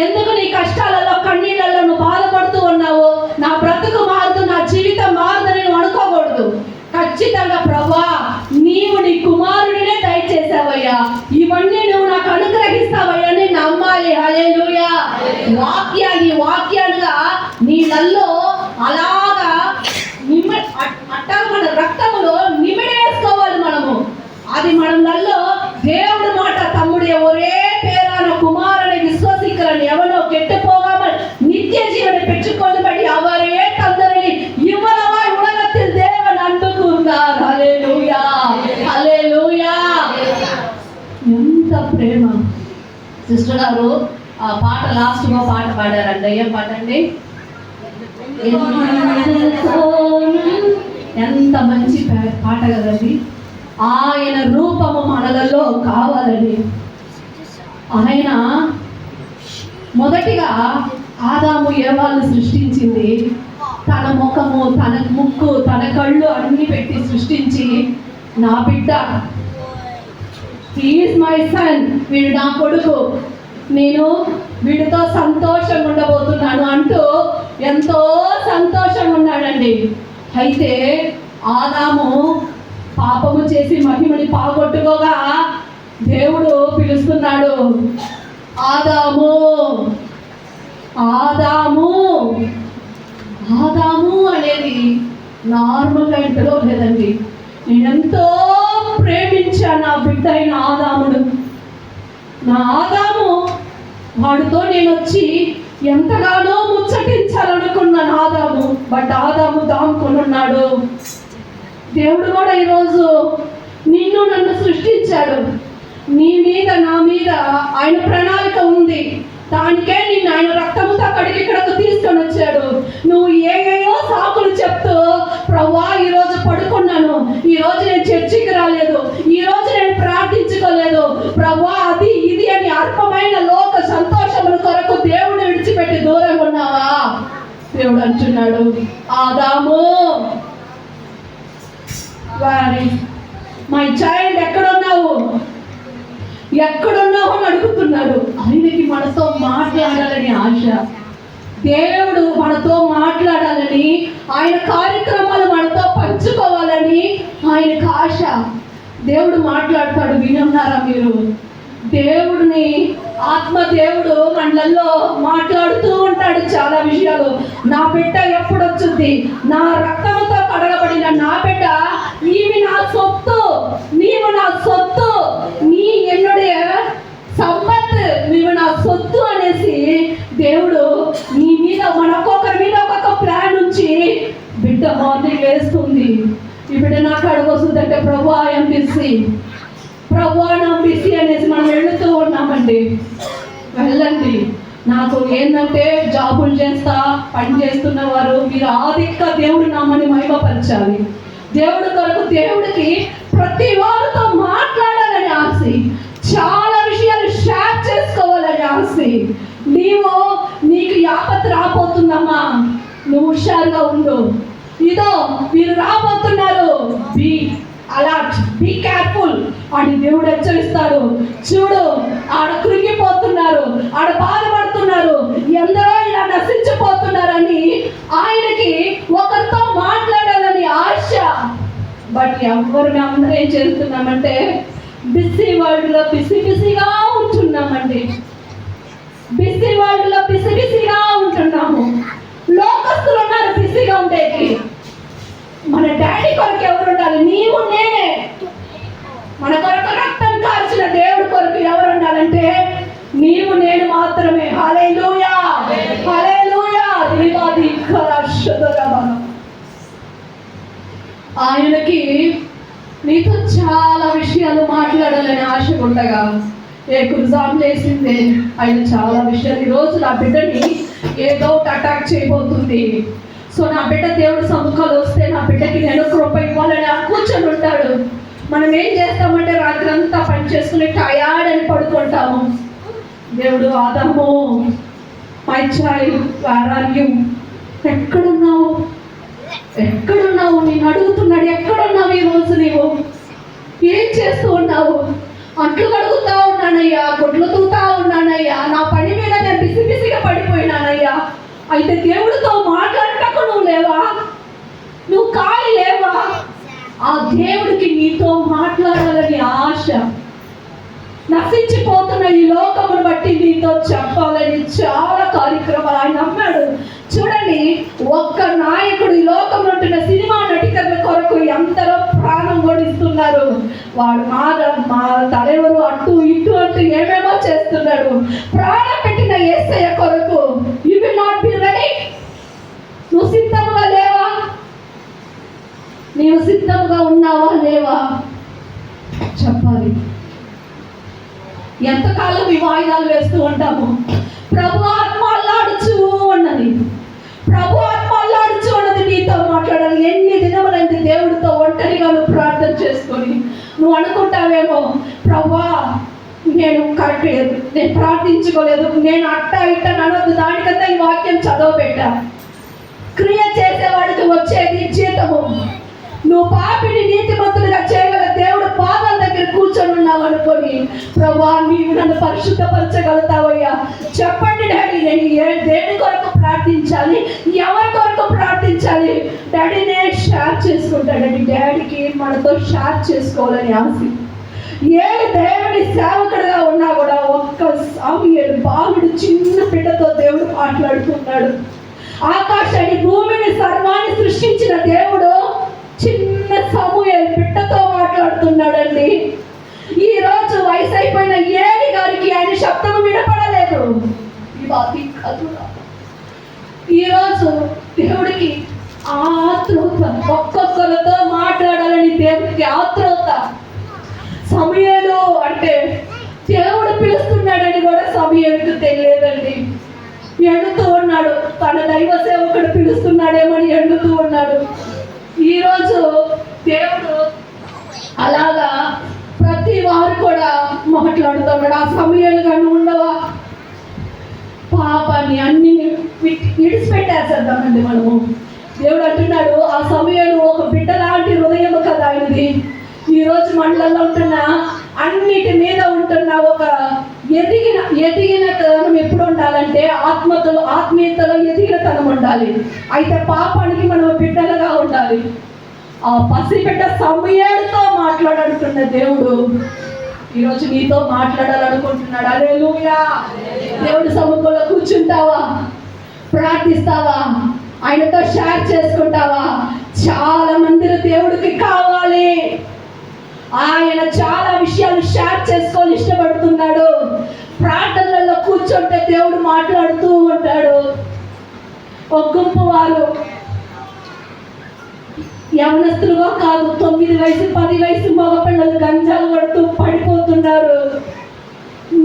ఎందుకు నీ కష్టాలలో కన్నీళ్ళలో నువ్వు బాధపడుతూ ఉన్నావు? నా బ్రతుకు మారదు, నా జీవితం మారదని నువ్వు అనుకోకూడదు. ఖచ్చితంగా ప్రభా నీవు నీ కుమారుడినే దయచేసావయ్యా, ఇవన్నీ నువ్వు నాకు అనుగ్రహిస్తావయ్యా అని నమ్మాలి. హల్లెలూయా. వాక్యాలుగా నీళ్ళల్లో అలాగా మన రక్తములో నిమిడి వేసుకోవాలి మనము. అది మనలో దేవుడి మాట తమ్ముడు ఒరే పేరాన కుమారుని విశ్వసికరని ఎవరో కెట్టుపోగామని నిత్య జీవన పెట్టుకొని బట్టి అవరే తందరిని ఇవ్వలవా ఉలగத்தில் தேவன் அன்பு கூர்ந்தார். హల్లెలూయా, హల్లెలూయా. ఎంత ప్రేమ. సిస్టర్ గారు ఆ పాట లాస్ట్ గా పాట పాడారండి. ఏం పాట అండి? ఎంత మంచి పాట కదండి. ఆయన రూపము మనలలో కావాలని ఆయన మొదటిగా ఆదాము ఏవాళ్ళు సృష్టించింది తన ముఖము, తన ముక్కు, తన కళ్ళు అన్ని పెట్టి సృష్టించి నా బిడ్డ, హీఈస్ మై సన్, వీడు నా కొడుకు, నేను వీడితో సంతోషంగా ఉండబోతున్నాను అంటూ ఎంతో సంతోషంగా ఉన్నాడండి. అయితే ఆదాము పాపము చేసి మహిమని పాగొట్టుకోగా దేవుడు పిలుస్తున్నాడు, ఆదాము ఆదాము. ఆదాము అనేది నార్మల్గా ఇంట్లో లేదండి. నేనెంతో ప్రేమించాను నా బిడ్డ అయిన ఆదాముడు. నా ఆదాము వాడితో నేను వచ్చి ఎంతగానో ముచ్చటించాలనుకున్నాను ఆదాము. బట్ ఆదాము దాముకొని ఉన్నాడు. దేవుడు కూడా ఈరోజు నిన్ను నన్ను సృష్టించాడు. నీ మీద నా మీద ఆయన ప్రణాళిక ఉంది. దానికే నిన్ను ఆయన రక్తముతో కడిగి ఇక్కడకు తీసుకొని వచ్చాడు. నువ్వు ఏవేవో సాకులు చెప్తూ ప్రభువా ఈరోజు పడుకున్నాను, ఈరోజు నేను చర్చికి రాలేదు, ఈరోజు నేను ప్రార్థించుకోలేదు ప్రభువా అది ఇది అని అల్పమైన లోక సంతోషముల కొరకు దేవుడు విడిచిపెట్టి దూరంగా ఉన్నావా? దేవుడు అంటున్నాడు, ఆదాము మై చైల్డ్ ఎక్కడున్నావు అని అడుగుతున్నాడు. ఆయనకి మనతో మాట్లాడాలని ఆశ. దేవుడు మనతో మాట్లాడాలని, ఆయన కార్యక్రమాలు మనతో పంచుకోవాలని ఆయనకు ఆశ. దేవుడు మాట్లాడతాడు. వినున్నారా మీరు? దేవుడిని ఆత్మదేవుడు మనల్లో మాట్లాడుతూ ఉంటాడు చాలా విషయాలు. నా బిడ్డ ఎప్పుడు వచ్చింది? నా రక్తంతో కడగబడిన నా బిడ్డ, ఈమె నా సొత్తు, నీవు నా సొత్తు, నీ ఎన్నుடைய సంపత్, నీవు నా సొత్తు అనేసి దేవుడు నీ మీద మనకొకరి మీద ఒక్కొక్క ప్లాన్ నుంచి బిడ్డ మార్నింగ్ వేస్తుంది. ఈ బిడ్డ నాకు అడగొస్తుందంటే ప్రభు ఐఎమ్ బిజీ, ప్రభు నా బిజీ అనేసి మనం వెళుతూ ఉన్నామండి. వెళ్ళండి. నాకు ఏంటంటే జాబులు చేస్తా పని చేస్తున్న వారు మీరు ఆదిక్క దేవుడు నామని మహిమపరచాలి. దేవుడి కొరకు దేవుడికి ప్రతి వారితో మాట్లాడాలని ఆశ, చాలా విషయాలు షేర్ చేసుకోవాలని ఆశ. నీకు యాపత్ రాబోతుందమ్మా, నువ్వు హుషారుగా ఉండు. ఇదో మీరు రాబోతున్నారు, బీ అలర్ట్, బీ కేర్ఫుల్ అని దేవుడు హెచ్చరిస్తాడు. చూడు, ఆడ కృంగిపోతున్నారు, ఆడ బాధపడుతున్నారు, ఎందరో ఇలా నశించిపోతున్నారని ఆయనకి ఒకరితో మాట్లాడాలని ఆశ. బట్ ఎవరు అందరూ ఏం చేస్తున్నామంటే బిజీ వరల్డ్లో బిజీగా ఉంటున్నామండి. బిజీ వరల్డ్లో బిజీగా ఉంటున్నాము. లోకస్తులు ఉన్నారు బిజీగా ఉండేది. మన డాడీ కొరకు ఎవరు ఉండాలి? నీవు నేనే. మన కొరకు రక్తం కార్చిన దేవుడి కొరకు ఎవరు ఉండాలంటే నీవు నేను మాత్రమే. హల్లెలూయా, హల్లెలూయా. ఆయనకి నీతో చాలా విషయాలు మాట్లాడాలని ఆశ ఉండగా కుర్జాం చేసింది. ఆయన చాలా విషయాలు ఈరోజు నా బిడ్డని ఏదో అటాక్ చేయబోతుంది. సో నా బిడ్డ దేవుడు సముఖాలు వస్తే నా బిడ్డకి నేను కృప ఇవ్వాలని కూర్చొని ఉంటాడు. మనం ఏం చేస్తామంటే రాత్రి అంతా పని చేసుకుని టయార్డ్ అని పడుకుంటాము. దేవుడు ఆదాము my child where are you? ఎక్కడున్నావు? ఎక్కడున్నావు? నేను అడుగుతున్నాడు, ఎక్కడున్నావు ఈ రోజు? నీవు ఏం చేస్తూ ఉన్నావు? అంట్లు కడుగుతా ఉన్నానయ్యా, గుడ్లు తూతా ఉన్నానయ్యా, నా పని మీద నేను బిసిగా పడిపోయినానయ్యా. అయితే దేవుడితో మాట్లాడటకు నువ్వు లేవా? నువ్వు ఖాళీ లేవా? ఆ దేవుడికి నీతో మాట్లాడాలని ఆశ, నశించిపోతున్న ఈ లోకమును బట్టి నీతో చెప్పాలని చాలా కార్యక్రమాలు ఆయన నమ్మాడు. చూడండి, ఒక్క నాయకుడు ఈ లోకంలో ఉంటున్న సినిమా నటికల కొరకు ఎంతలో ప్రాణం ఓడిస్తున్నారు. వాడు మా తలెవరు అటు ఇటు అంటూ ఏమేమో చేస్తున్నాడు. ప్రాణం పెట్టిన యేసయ్య కొరకు you will not be ready. నువ్వు సిద్ధంగా లేవా? నీవు సిద్ధంగా ఉన్నావా లేవా? చెప్పాలి. ఎంతకాలం ఈ వాయిదాలు వేస్తూ ఉంటాము. ప్రభు ఆత్మ అల్లాడుచు ఉన్నది, ప్రభు ఆత్మ అల్లాడుచు ఉన్నది, నీతో మాట్లాడాలి. ఎన్ని దినములైంది దేవుడితో ఒంటరిగా నువ్వు ప్రార్థన చేసుకొని. నువ్వు అనుకుంటావేమో, ప్రభువా నేను కరెక్ట్ లేదు, నేను ప్రార్థించుకోలేదు, నేను అట్ట ఇట్ట అనొద్దు, దానికంతా ఈ వాక్యం చదవబెట్టా. క్రియ చేసేవాడికి వచ్చేది జీతము. నువ్వు పాపిని నీతిమంతులుగా చేయగల దేవుడు పాదాల దగ్గర కూర్చొని ఉన్నావు అనుకొని, ప్రభువా నీవు నన్ను పరిశుద్ధపరచగలుగుతావయ్యా, చెప్పండి డాడీ, నేను దేని కొరకు ప్రార్థించాలి, ఎవరి కొరకు ప్రార్థించాలి? డాడీనే షేర్ చేసుకుంటాడండి. డాడీకి మనతో షేర్ చేసుకోవాలని ఆశ. ఏ దేవుడి సేవకుడుగా ఉన్నా కూడా ఒక్క సామ్యూయేలు బాలుడు చిన్న బిడ్డతో దేవుడు మాట్లాడుతున్నాడు. ఆకాశాన్ని భూమిని సర్వాన్ని సృష్టించిన దేవుడు చిన్న సమూయేలు బిడ్డతో మాట్లాడుతున్నాడండి. ఈ రోజు వయసు అయిపోయిన ఏలి గారికి ఆయన శబ్దం వినపడలేదు. ఈ రోజు దేవుడికి ఆత్రుత, ఒక్కొక్కరితో మాట్లాడాలని దేవుడికి ఆత్రుత. సమూయేలు అంటే దేవుడు పిలుస్తున్నాడని కూడా సమూయేలుకు తెలియదండి. ఎడుతూ ఉన్నాడు, తన దైవ సేవకుడు పిలుస్తున్నాడేమని ఎడుతూ ఉన్నాడు. ఈరోజు దేవుడు అలాగా ప్రతి వారు కూడా మాట్లాడుతున్నాడు. ఆ సమయాలుగా ఉండవా? పాపాన్ని అన్ని విడిచిపెట్టేసేద్దామండి మనము. దేవుడు అంటున్నాడు, ఆ సమయాలు ఒక బిడ్డ లాంటి హృదయం కదా ఆయనది. ఈరోజు మండలంలో ఉంటున్న అన్నిటి మీద ఉంటున్న ఒక ఎదిగిన తనం ఎప్పుడు ఉండాలంటే ఆత్మీయతలో ఎదిగిన తనం ఉండాలి. అయితే పాపానికి మనం బిడ్డలుగా ఉండాలి. ఆ పసిబిడ్డ సమయాలతో మాట్లాడుతున్న దేవుడు ఈరోజు నీతో మాట్లాడాలనుకుంటున్నాడు. హల్లెలూయా. దేవుడి సముఖంలో కూర్చుంటావా? ప్రార్థిస్తావా? ఆయనతో షేర్ చేసుకుంటావా? చాలా మంది దేవుడికి కావాలి. ఆయన చాలా విషయాలు షేర్ చేసుకొని ఇష్టపడుతున్నాడు. ప్రార్థనలలో కూర్చుంటే దేవుడు మాట్లాడుతూ ఉంటాడు. ఒక గుంపు వారు యవనస్తులుగా కాదు, 9 వయసు 10 వయసు మగపిల్లలు గంజాలు పడుతూ పడిపోతున్నారు.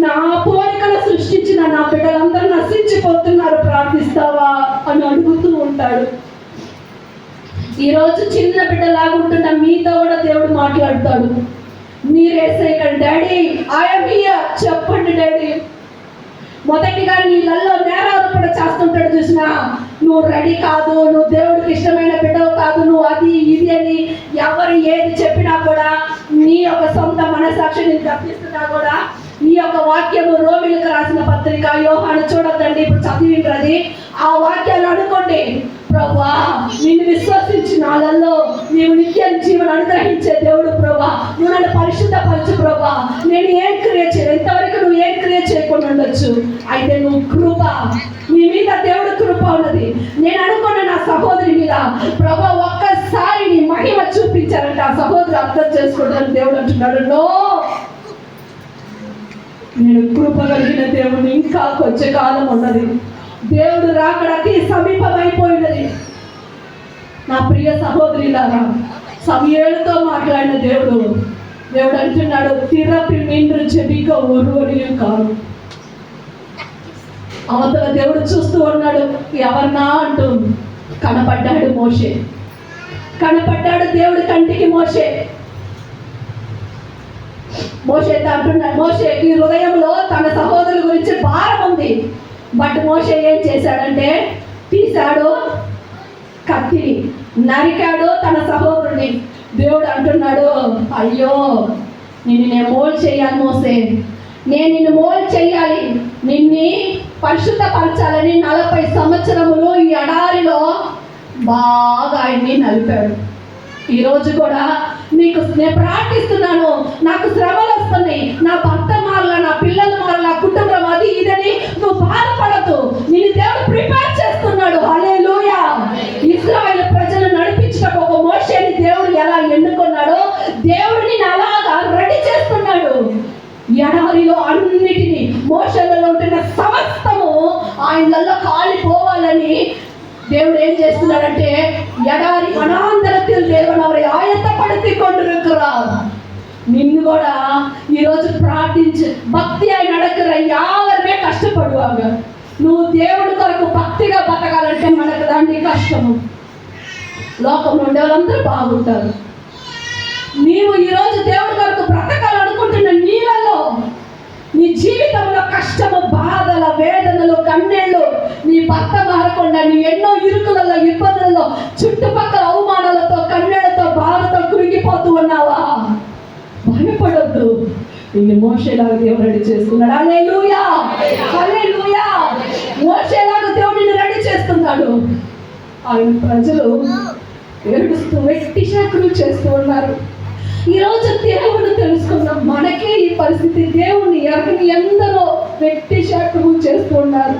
నా పోలికలు సృష్టించిన నా బిడ్డలందరూ నశించిపోతున్నారు, ప్రార్థిస్తావా అని అడుగుతూ ఉంటాడు. ఈరోజు చిన్న బిడ్డలాగుంటున్న మీతో కూడా దేవుడు మాట్లాడతాడు. మీరేసేయకండి, డాడీ ఐఎమ్ హియర్, చెప్పండి డాడీ. మొదటిగా నీళ్ళల్లో నేరారోపణ చేస్తుంటాడు చూసినా, నువ్వు రెడీ కాదు, నువ్వు దేవుడికి ఇష్టమైన బిడ్డవు కాదు, నువ్వు అది ఇది అని ఎవరు ఏది చెప్పినా కూడా, నీ యొక్క సొంత మనసాక్షిని తప్పిస్తున్నా కూడా, ఈ యొక్క వాక్యము రోమిలకు రాసిన పత్రిక యోహాను చూడొద్దండి, ఇప్పుడు చదివింది. ఆ వాక్యాలు అనుకోండి, ప్రభువా నిన్ను విశ్వసించి నాలలో నీవు నిత్య జీవనం అనుగ్రహించే దేవుడు ప్రభువా, నువ్వు నన్ను పరిశుద్ధపరచు ప్రభువా. నేను ఏం క్రియ చేయను, ఇంతవరకు నువ్వు ఏం క్రియ చేయకుండా ఉండొచ్చు, అయితే నువ్వు కృప, నీ మీద దేవుడు కృప ఉన్నది. నేను అనుకున్న నా సహోదరి మీద ప్రభువా ఒక్కసారి నీ మహిమ చూపించారంటే ఆ సహోదరు అర్థం చేసుకుంటానని దేవుడు అంటున్నాడు. నో, నేను కృప కలిగిన దేవుడు, ఇంకా కొంచెం కాలం ఉన్నది, దేవుడు రాకడానికి సమీపమైపోయినది. నా ప్రియ సహోదరిలారా, సమూయేలుతో మాట్లాడిన దేవుడు అంటున్నాడు, తిరపి నిండ్రు చెబిక ఒరువడియు కాదు. అవతల దేవుడు చూస్తూ ఉన్నాడు, ఎవరినా అంటూ కనపడ్డాడు మోషే. కనపడ్డాడు దేవుడి కంటికి మోషే. మోషేతో అంటున్నాడు, మోషేకి హృదయంలో తన సహోదరుల గురించి భారం ఉంది. బట్ మోషే ఏం చేశాడంటే తీశాడు కత్తిని, నరికాడు తన సహోదరుని. దేవుడు అంటున్నాడు, అయ్యో నిన్ను నేను మోల్ చేయాలి మోసే, నేను నిన్ను మోల్ చేయాలి, నిన్ని పరిశుద్ధపరచాలని 40 సంవత్సరములు ఈ ఎడారిలో బాగా ఆయన్ని నలిపాడు. ఈరోజు కూడా నేను ప్రార్థిస్తున్నాను, నాకు శ్రమలు వస్తున్నాయి, నా భర్త మారలా, నా పిల్లలు మారలా, కుటుంబం అది ఇదని నువ్వు బాధపడద్దు. నిన్ను దేవుడు ప్రిపేర్ చేస్తున్నాడు. హల్లెలూయా. ఇశ్రాయేలు ప్రజలు నడిపించడానికి ఒక మోషేని దేవుడు ఎలా ఎన్నుకున్నాడో దేవుడిని అలాగా రెడీ చేస్తున్నాడు. ఎడారిలో అన్నిటినీ, మోషేలలో ఉంటున్న సమస్తము ఆయనలో కాలిపోవాలని దేవుడు ఏం చేస్తున్నాడంటే ఎడారి వనాந்தரத்தில் தேவன் அவரை ஆயத்தப்படுத்தி கொண்டிருக்கிறார். నిన్ను కూడా ఈరోజు ప్రార్థించి భక్తి అయి నడకర యావరుమే కష్టపడువాங்க. నువ్వు దేవుడి కొరకు భక్తిగా బతకాలంటే మనకు దాన్ని కష్టము. లోకంలో ఉండే వాళ్ళందరూ బాగుంటారు. నీవు ఈరోజు దేవుడి కొరకు బ్రతకాలనుకుంటున్న నీళ్ళలో నీ జీవితంలో కష్టము, బాధల, వేదనలు, కన్నీళ్ళు, నీ భర్త మారకుండా నీ ఎన్నో ఇరుకులలో, ఇబ్బందులలో, చుట్టుపక్కల అవమానాలతో, కన్నీళ్లతో, బాధతో కురిగిపోతూ ఉన్నావా? భయపడొద్దు. నిన్ను మోషేలాగా దేవుడు రెడీ చేస్తున్నాడు. హల్లెలూయా, హల్లెలూయా. మోషేలాగా దేవుడు నిన్ను రెడీ చేస్తున్నాడు. ఆయన ప్రజలు ఏడుస్తూ వెట్టి శాఖలు చేస్తూ ఉన్నారు. ఈరోజు దేవుడు తెలుసుకున్నాం, మనకే ఈ పరిస్థితి. దేవుని ఎవరిని ఎందరో వెట్టి శాఖలు చేస్తూ ఉన్నారు.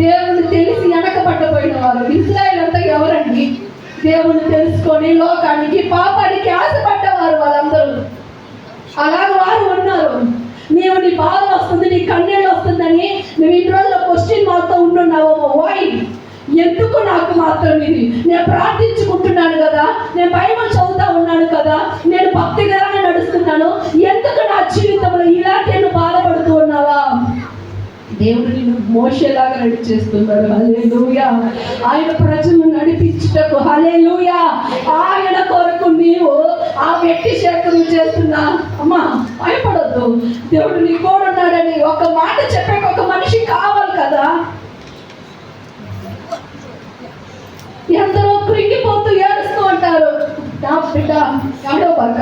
దేవుని తెలిసి వెనకబడ్డపోయిన వారు ఇశ్రాయేలు అంతా ఎవరండి? దేవుని తెలుసుకొని లోకానికి, పాపానికి ఆశపడ్డవారు వాళ్ళందరూ. అలాగ వారు ఉన్నారు. నీవు నీ బాధ వస్తుంది, నీ కన్నీళ్ళు వస్తుందని నువ్వు ఇన్ని రోజుల క్వశ్చన్ మార్క్తో ఉండున్నావు. వై? ఎందుకు నాకు మాత్రం ఇది? నేను ప్రార్థించుకుంటున్నాను కదా, నేను బైబిల్ చదువుతా ఉన్నాను కదా, నేను భక్తిగానే నడుస్తున్నాను, ఎందుకు నా జీవితంలో ఇలాంటి నువ్వు బాధపడుతూ ఉన్నావా? దేవుడు నిన్ను మోషేలాగా రెడీ చేస్తున్నాడు. హల్లెలూయా. ఆయన ప్రజలను నడిపించుటకు. హల్లెలూయా. ఆయన కొరకు నీవు ఆ వ్యక్తి శేఖరం చేస్తున్నా. అమ్మా భయపడొద్దు, దేవుడు నీ కూడా ఉన్నాడని ఒక మాట చెప్పాక ఒక మనిషి కావాలి కదా. ఎందరో కృంగిపోతూ ఏడుస్తూ ఉంటారు. నా బిడ్డ ఏడవక,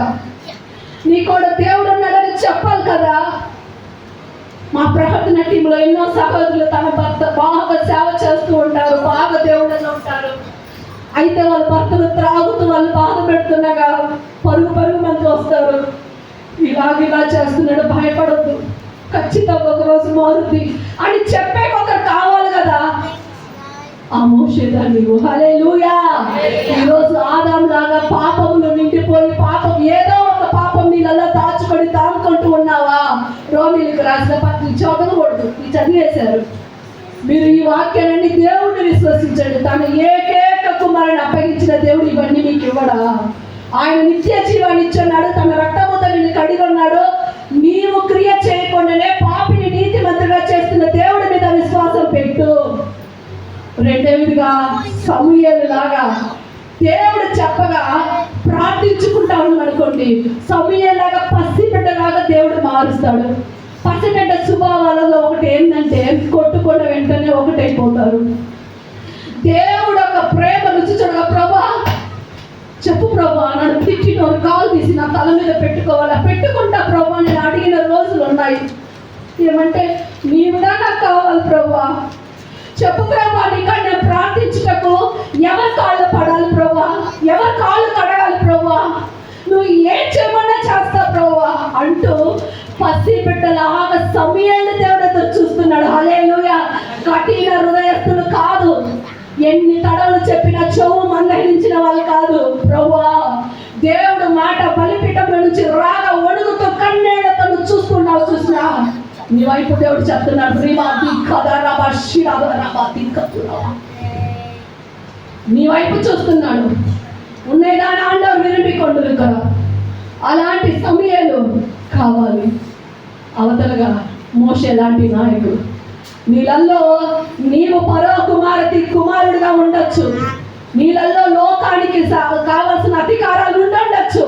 నీ కూడా దేవుడు ఉన్నాడని చెప్పాలి కదా. మా ప్రార్థన టీంలో ఎన్నో సహోదరులు తన భర్త బాగా సేవ చేస్తూ ఉంటారు, బాగా దేవుళ్ళలో ఉంటారు. అయితే వాళ్ళ భర్తను త్రాగుతూ వాళ్ళు బాధ పెడుతున్నాగా పరుగు మంది వస్తారు. ఇలా చేస్తున్నాడు, భయపడద్దు, ఖచ్చితంగా ఒకరోజు మారుద్ది అని చెప్పే ఒకరు కావాలి కదా. ఆ మోషేదాన్ని. హల్లెలూయా. ఈరోజు ఆదాము లాగా పాపములు నిండిపోయి పాపం ఏదో ఒక పాపం నీళ్ళలో దాచుకొని తాముకుంటూ ఉన్నావా? రోమీయులకు రాసిన పత్రిక చదవకూడదు, ఇది చదివేశారు. మీరు ఈ వాక్యాన్ని దేవుడిని విశ్వసించండి. తన ఏకైక కుమారుని అప్పగించిన దేవుడు ఇవన్నీ మీకు ఇవ్వడా? ఆయన నిత్య జీవాన్ని ఇచ్చున్నాడు, తన రక్తముతో నిన్ను కడిగొన్నాడు. నీవు క్రియ చేయకుండానే పాపిని నీతిమంతుడిగా చేస్తున్న దేవుడి మీద విశ్వాసం పెట్టు. రెండవదిగా సమూయేలు లాగా దేవుడు చెప్పగా ప్రార్థించుకుంటాను అనుకోండి, సమూయేలు లాగా పసిబిడ్డలాగా దేవుడు మారుస్తాడు. పసిబిడ్డ స్వభావాలలో ఒకటి ఏంటంటే కొట్టుకున్న వెంటనే ఒకటైపోతారు. దేవుడు ఒక ప్రేమ రుచి చూడగా, ప్రభా చెప్పు ప్రభా, నన్ను తిట్టిన కాలు తీసి నా తల మీద పెట్టుకోవాలా, పెట్టుకుంటా ప్రభా నేను అడిగిన రోజులు ఉన్నాయి. ఏమంటే నీవుగా నాకు కావాలి ప్రభా, చెప్పు ప్రభా, నీకా నేను ప్రార్థించుటకు ఎవరి కాళ్ళు పడాలి ప్రభా, ఎవరి కాళ్ళు కడగాలి ప్రభా, నువ్వు ఏం చేయమన్నా చేస్తా ప్రభా అంటూ పసిబిడ్డలాగా సమూయేలు దేవుడితో చూస్తున్నాడు. హల్లెలూయా. కఠిన హృదయస్తులు కాదు, ఎన్ని తడవలు చెప్పినా చెవు మందహించిన వాళ్ళు కాదు. ప్రభువా, దేవుడు మాట బలిపీఠంలో నుంచి రాగా వణుకుతూ కన్నీళ్లతో చూస్తున్నావు. చూసినా నీ వైపు దేవుడు చెప్తున్నాడు, నీ వైపు చూస్తున్నాడు. ఉన్నదాని ఆండవు విరిపికొండు కదా. అలాంటి సమూయేలు కావాలి. అవతలగా మోషే లాంటి నాయకుడు. నీళ్ళల్లో నీవు పరో కుమారుడిగా ఉండొచ్చు, నీళ్ళల్లో లోకానికి కావాల్సిన అధికారాలు ఉండొచ్చు.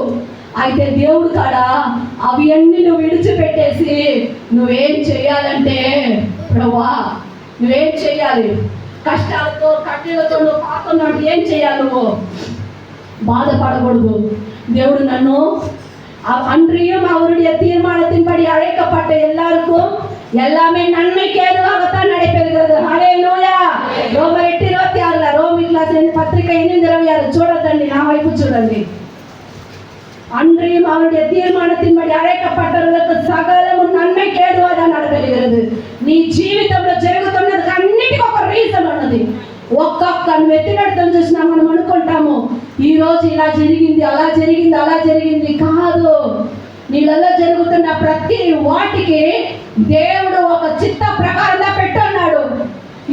అయితే దేవుడు కాడ అవి అన్ని నువ్వు విడిచిపెట్టేసి నువ్వేం చేయాలంటే, ప్రభువా నువ్వేం చేయాలి? కష్టాలతో కట్టెలతో నువ్వు పాకున్నాడు, ఏం చేయాలి? నువ్వు బాధపడకూడదు. దేవుడు நன்னு அன்றியும் அவருடைய தீர்மானத்தின்படி அழைக்கப்பட்ட எல்லாருக்கும் எல்லாமே நன்மைக்கு ஏதுவாகத்தான் நடைபெறுகிறது. హల్లెలూయా. రోమర్ 8:26 రోమిల పత్రిక 8:26 చూడండి, నా వైపు చూడండి. அன்றியும் அவருடைய தீர்மானத்தின்படி அழைக்கப்பட்டவர்களுக்கு సకలము నన్மைకి ఏదువాగా నడబెరుகிறது. నీ జీవితంలో జరుగుతున్నది అన్నిటికీ ఒక రీజన్ ఉన్నది. ఒక్కొక్క వ్యక్తిగతం చూసినా మనం అనుకుంటాము ఈ రోజు ఇలా జరిగింది, అలా జరిగింది, అలా జరిగింది. కాదు, నీళ్ళలో జరుగుతున్న ప్రతి వాటికి దేవుడు ఒక చిత్త ప్రకారంగా పెట్టున్నాడు.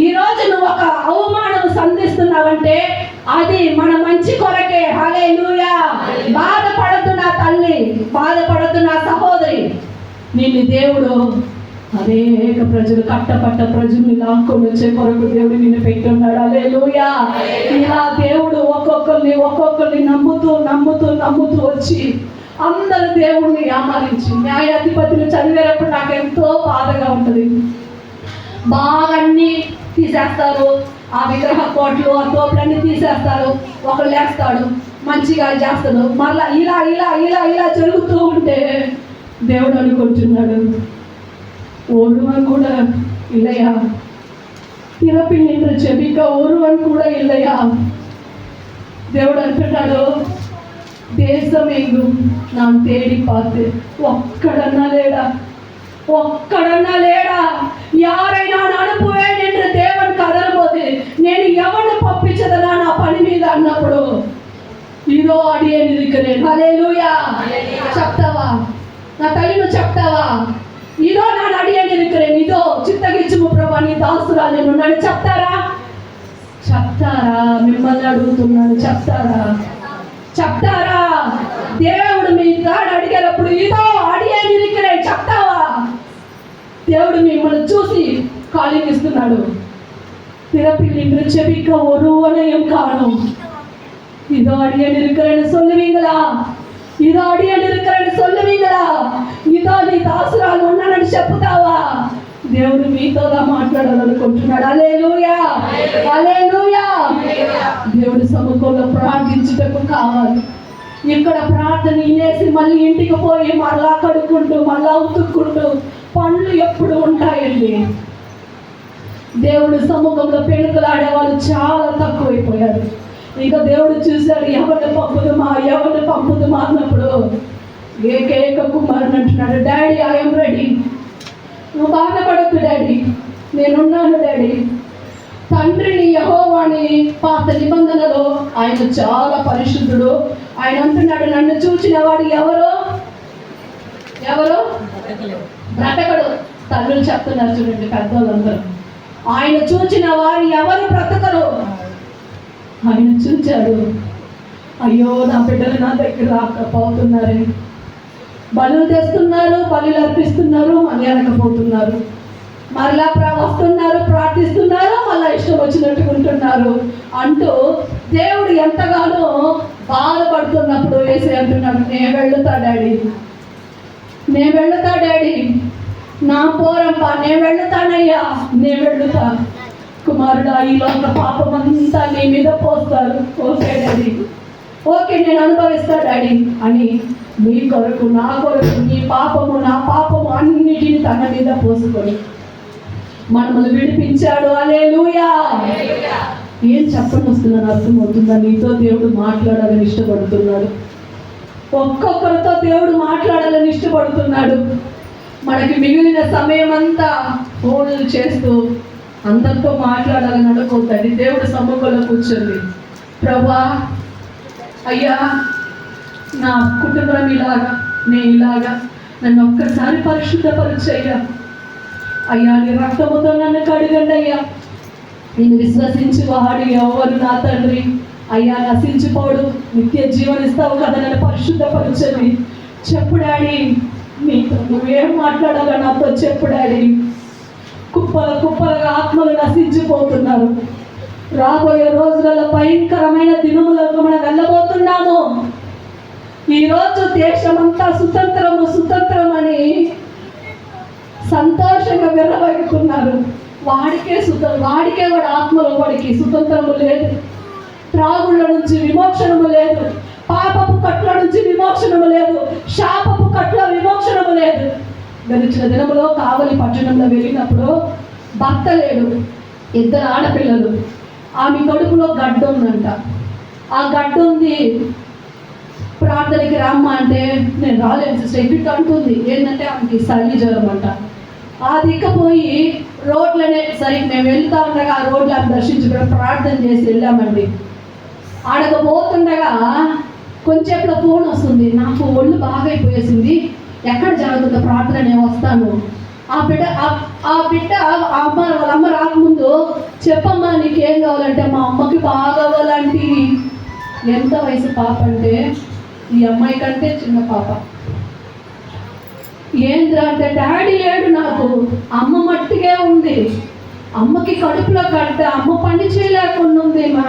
ఈ రోజు నువ్వు ఒక అవమానం సంధిస్తున్నావంటే అది మన మంచి కొరకే. హల్లెలూయా. బాధపడద్దు నా తల్లి, బాధపడద్దు నా సహోదరి. నిన్ను దేవుడు అనేక ప్రజలు, కట్టపట్ట ప్రజల్ని లాక్కొని వచ్చే కొరకు దేవుడు నిన్ను పెట్టున్నాడు. హల్లెలూయా. ఇలా దేవుడు ఒక్కొక్కరిని నమ్ముతూ వచ్చి అందరు దేవుణ్ణి ఆమరించి న్యాయాధిపతిని చదివేటప్పుడు నాకు ఎంతో బాధగా ఉంటుంది. బాగా అన్ని తీసేస్తారు, ఆ విగ్రహ కోట్లు, ఆ తోపులన్నీ తీసేస్తారు. ఒకళ్ళు లేస్తాడు, మంచిగా చేస్తాడు. మళ్ళా ఇలా ఇలా ఇలా ఇలా జరుగుతూ ఉంటే దేవుడు అనుకుంటున్నాడు, ஒருவன் கூட இல்லையா? பிறப்பில் நின்று ஜெபிக்க ஒருவன் கூட இல்லையா? దేవుడు అంటున్నాడు, దేశం ఎங்கும் நான் தேடி பார்த்து ఒక్కడన్నా లేడా? யாரை நான் அனுப்புவேன் என்று தேவன் కదలబోతే నేను ఎవరిని పంపించదనా నా పని మీద అన్నప్పుడు ఇదో అడియని இருக்கிறேன். హల్లెలూయా. చెప్తావా నా తల్లి, నువ్వు చెప్తావా? ఇదో నేను అడియని இருக்கிறேன், ఇదో చిత్తగించుము ప్రభా, నీ దాసురాలు నేను చెప్తారా? మిమ్మల్ని అడుగుతున్నాను, చెప్తారా? దేవుడు మీ దాడి అడిగేటప్పుడు ఇదో అడియని இருக்கிறேன் చెప్తావా? దేవుడు మిమ్మల్ని చూసి కాలింగ్ ఇస్తున్నాడు. பிறப்பில் நின்று ஜெபிக்க ஒருவனையும் காணோம். இதோ அடியேன் இருக்கிறேன்னு சொல்லுவீங்களா? இதோ అడియని இருக்கிறேன்னு சொல்லுவீங்களா? இதோ నీ దాసురాలు ఉన్నానని చెప్తావా? దేవుడు మీతోగా మాట్లాడాలనుకుంటున్నాడు. హల్లెలూయా. హల్లెలూయా. దేవుడి సముఖంలో ప్రార్థించుటకు కావాలి. ఇక్కడ ప్రార్థన వినేసి మళ్ళీ ఇంటికి పోయి మళ్ళా కడుక్కుంటూ మళ్ళా ఉతుక్కుంటూ పనులు ఎప్పుడు ఉంటాయండి. దేవుడి సముఖంలో పెనుకలాడే వాళ్ళు చాలా తక్కువైపోయారు. ఇంకా దేవుడు చూశాడు, ఎవరిని పంపుదుమా అన్నప్పుడు ఏకైక కుమారుని అంటున్నాడు, డాడీ ఐఎమ్ రెడీ, నువ్వు బాధపడకు డాడీ, నేనున్నాను డాడీ. తండ్రిని యెహోవాని పాత నిబంధనలో ఆయన చాలా పరిశుద్ధుడు. ఆయన అంటున్నాడు, నన్ను చూచిన వాడు ఎవరు బ్రతకడు. తల్లులు చెప్తున్నారు చూడండి, పెద్దోళ్ళందరూ. ఆయన చూచిన వారు ఎవరు బ్రతకరు. ఆయన చూచాడు, అయ్యో నా బిడ్డలు నా దగ్గర రాకపోతున్నారే, బలులు తెస్తున్నారు, బలులు అర్పిస్తున్నారు, మళ్ళీ అనకపోతున్నారు, మరలా వస్తున్నారు, ప్రార్థిస్తున్నారు, మళ్ళీ ఇష్టం వచ్చినట్టు ఉంటున్నారు అంటూ దేవుడు ఎంతగానో బాధపడుతున్నప్పుడు వేసి అంటున్నాడు, నేను వెళ్తా డాడీ, నా పోరమ్మా, నేను వెళ్తానయ్యా, నేను వెళ్తా. కుమారుడా, ఈ లోక పాపం అంతా నీ మీద పోస్తారు. ఓకే డాడీ, ఓకే నేను అనుభవిస్తా డాడీ అని నీ కొరకు, నా కొరకు, నీ పాపము నా పాపము అన్నిటిని తన మీద పోసుకొని మనల్ని విడిపించాడు. హల్లెలూయా. ఏం చెప్పని వస్తున్నాను అర్థమవుతుందా? నీతో దేవుడు మాట్లాడాలని ఇష్టపడుతున్నాడు. ఒక్కొక్కరితో దేవుడు మాట్లాడాలని ఇష్టపడుతున్నాడు. మనకి మిగిలిన సమయం అంతా ఫోన్లు చేస్తూ అందరితో మాట్లాడాలని అనుకోద్దండి. దేవుడు సమ్ముఖంలో కూర్చొని, ప్రభా అయ్యా నా కుటుంబం ఇలాగా, నేను ఇలాగా, నన్ను ఒక్కసారి పరిశుద్ధపరిచయ్యా, అయ్యా నీ రక్తముతో నన్ను కడగండి అయ్యా. నేను విశ్వసించి వాడు ఎవరు నా తండ్రి, అయ్యా నశించిపోడు, నిత్య జీవనిస్తావు కదా, నన్ను పరిశుద్ధపరచని చెప్పు డాడీ. నీతో నువ్వేం మాట్లాడాలో నాతో చెప్పు డాడీ. కుప్పలుగా ఆత్మలు నశించిపోతున్నారు. రాబోయే రోజులలో భయంకరమైన దినములకు మనం వెళ్ళబోతున్నాము. ఈరోజు దేశమంతా సుతంత్రం అని సంతోషంగా విర్రవెక్కుతున్నారు. వాడికే వాడి ఆత్మలో వాడికి సుతంత్రము లేదు. త్రాగుళ్ళ నుంచి విమోచనము లేదు, పాపపు కట్ల నుంచి విమోచనము లేదు, శాపపు కట్ల విమోచనము లేదు. గడిచిన దినములో కావలి పట్టణంలో వెళ్ళినప్పుడు భర్త లేడు, 2 ఆడపిల్లలు, ఆమె కడుపులో గడ్డ ఉందంట. ఆ గడ్డ ఉంది, ప్రార్థనకి రమ్మ అంటే నేను రాలేను సిస్టర్, ఎక్కిట్టు అంటుంది. ఏంటంటే ఆమెకి చలి జ్వరం అంట. ఆ దిక్కపోయి రోడ్లనే సరే మేము వెళ్తా ఉండగా ఆ రోడ్లు ఆమె దర్శించుకోవడం ప్రార్థన చేసి వెళ్ళామండి. ఆడకపోతుండగా కొంచెంలో ఫోన్ వస్తుంది, నాకు ఒళ్ళు బాగా అయిపోయేసింది, ఎక్కడ జరుగుతుందో ప్రార్థన నేను వస్తాను. ఆ బిడ్డ వాళ్ళ అమ్మ రాకముందు చెప్పమ్మా నీకేం కావాలంటే మా అమ్మకి బాగా కావాలంటే. ఎంత వయసు పాప అంటే ఈ అమ్మాయి కంటే చిన్న పాప. ఏంద్రా అంటే డాడీ లేడు, నాకు అమ్మ మట్టిగే ఉంది, అమ్మకి కడుపులో గడ్డ, అమ్మ పని చేయలేకుండా ఉంది.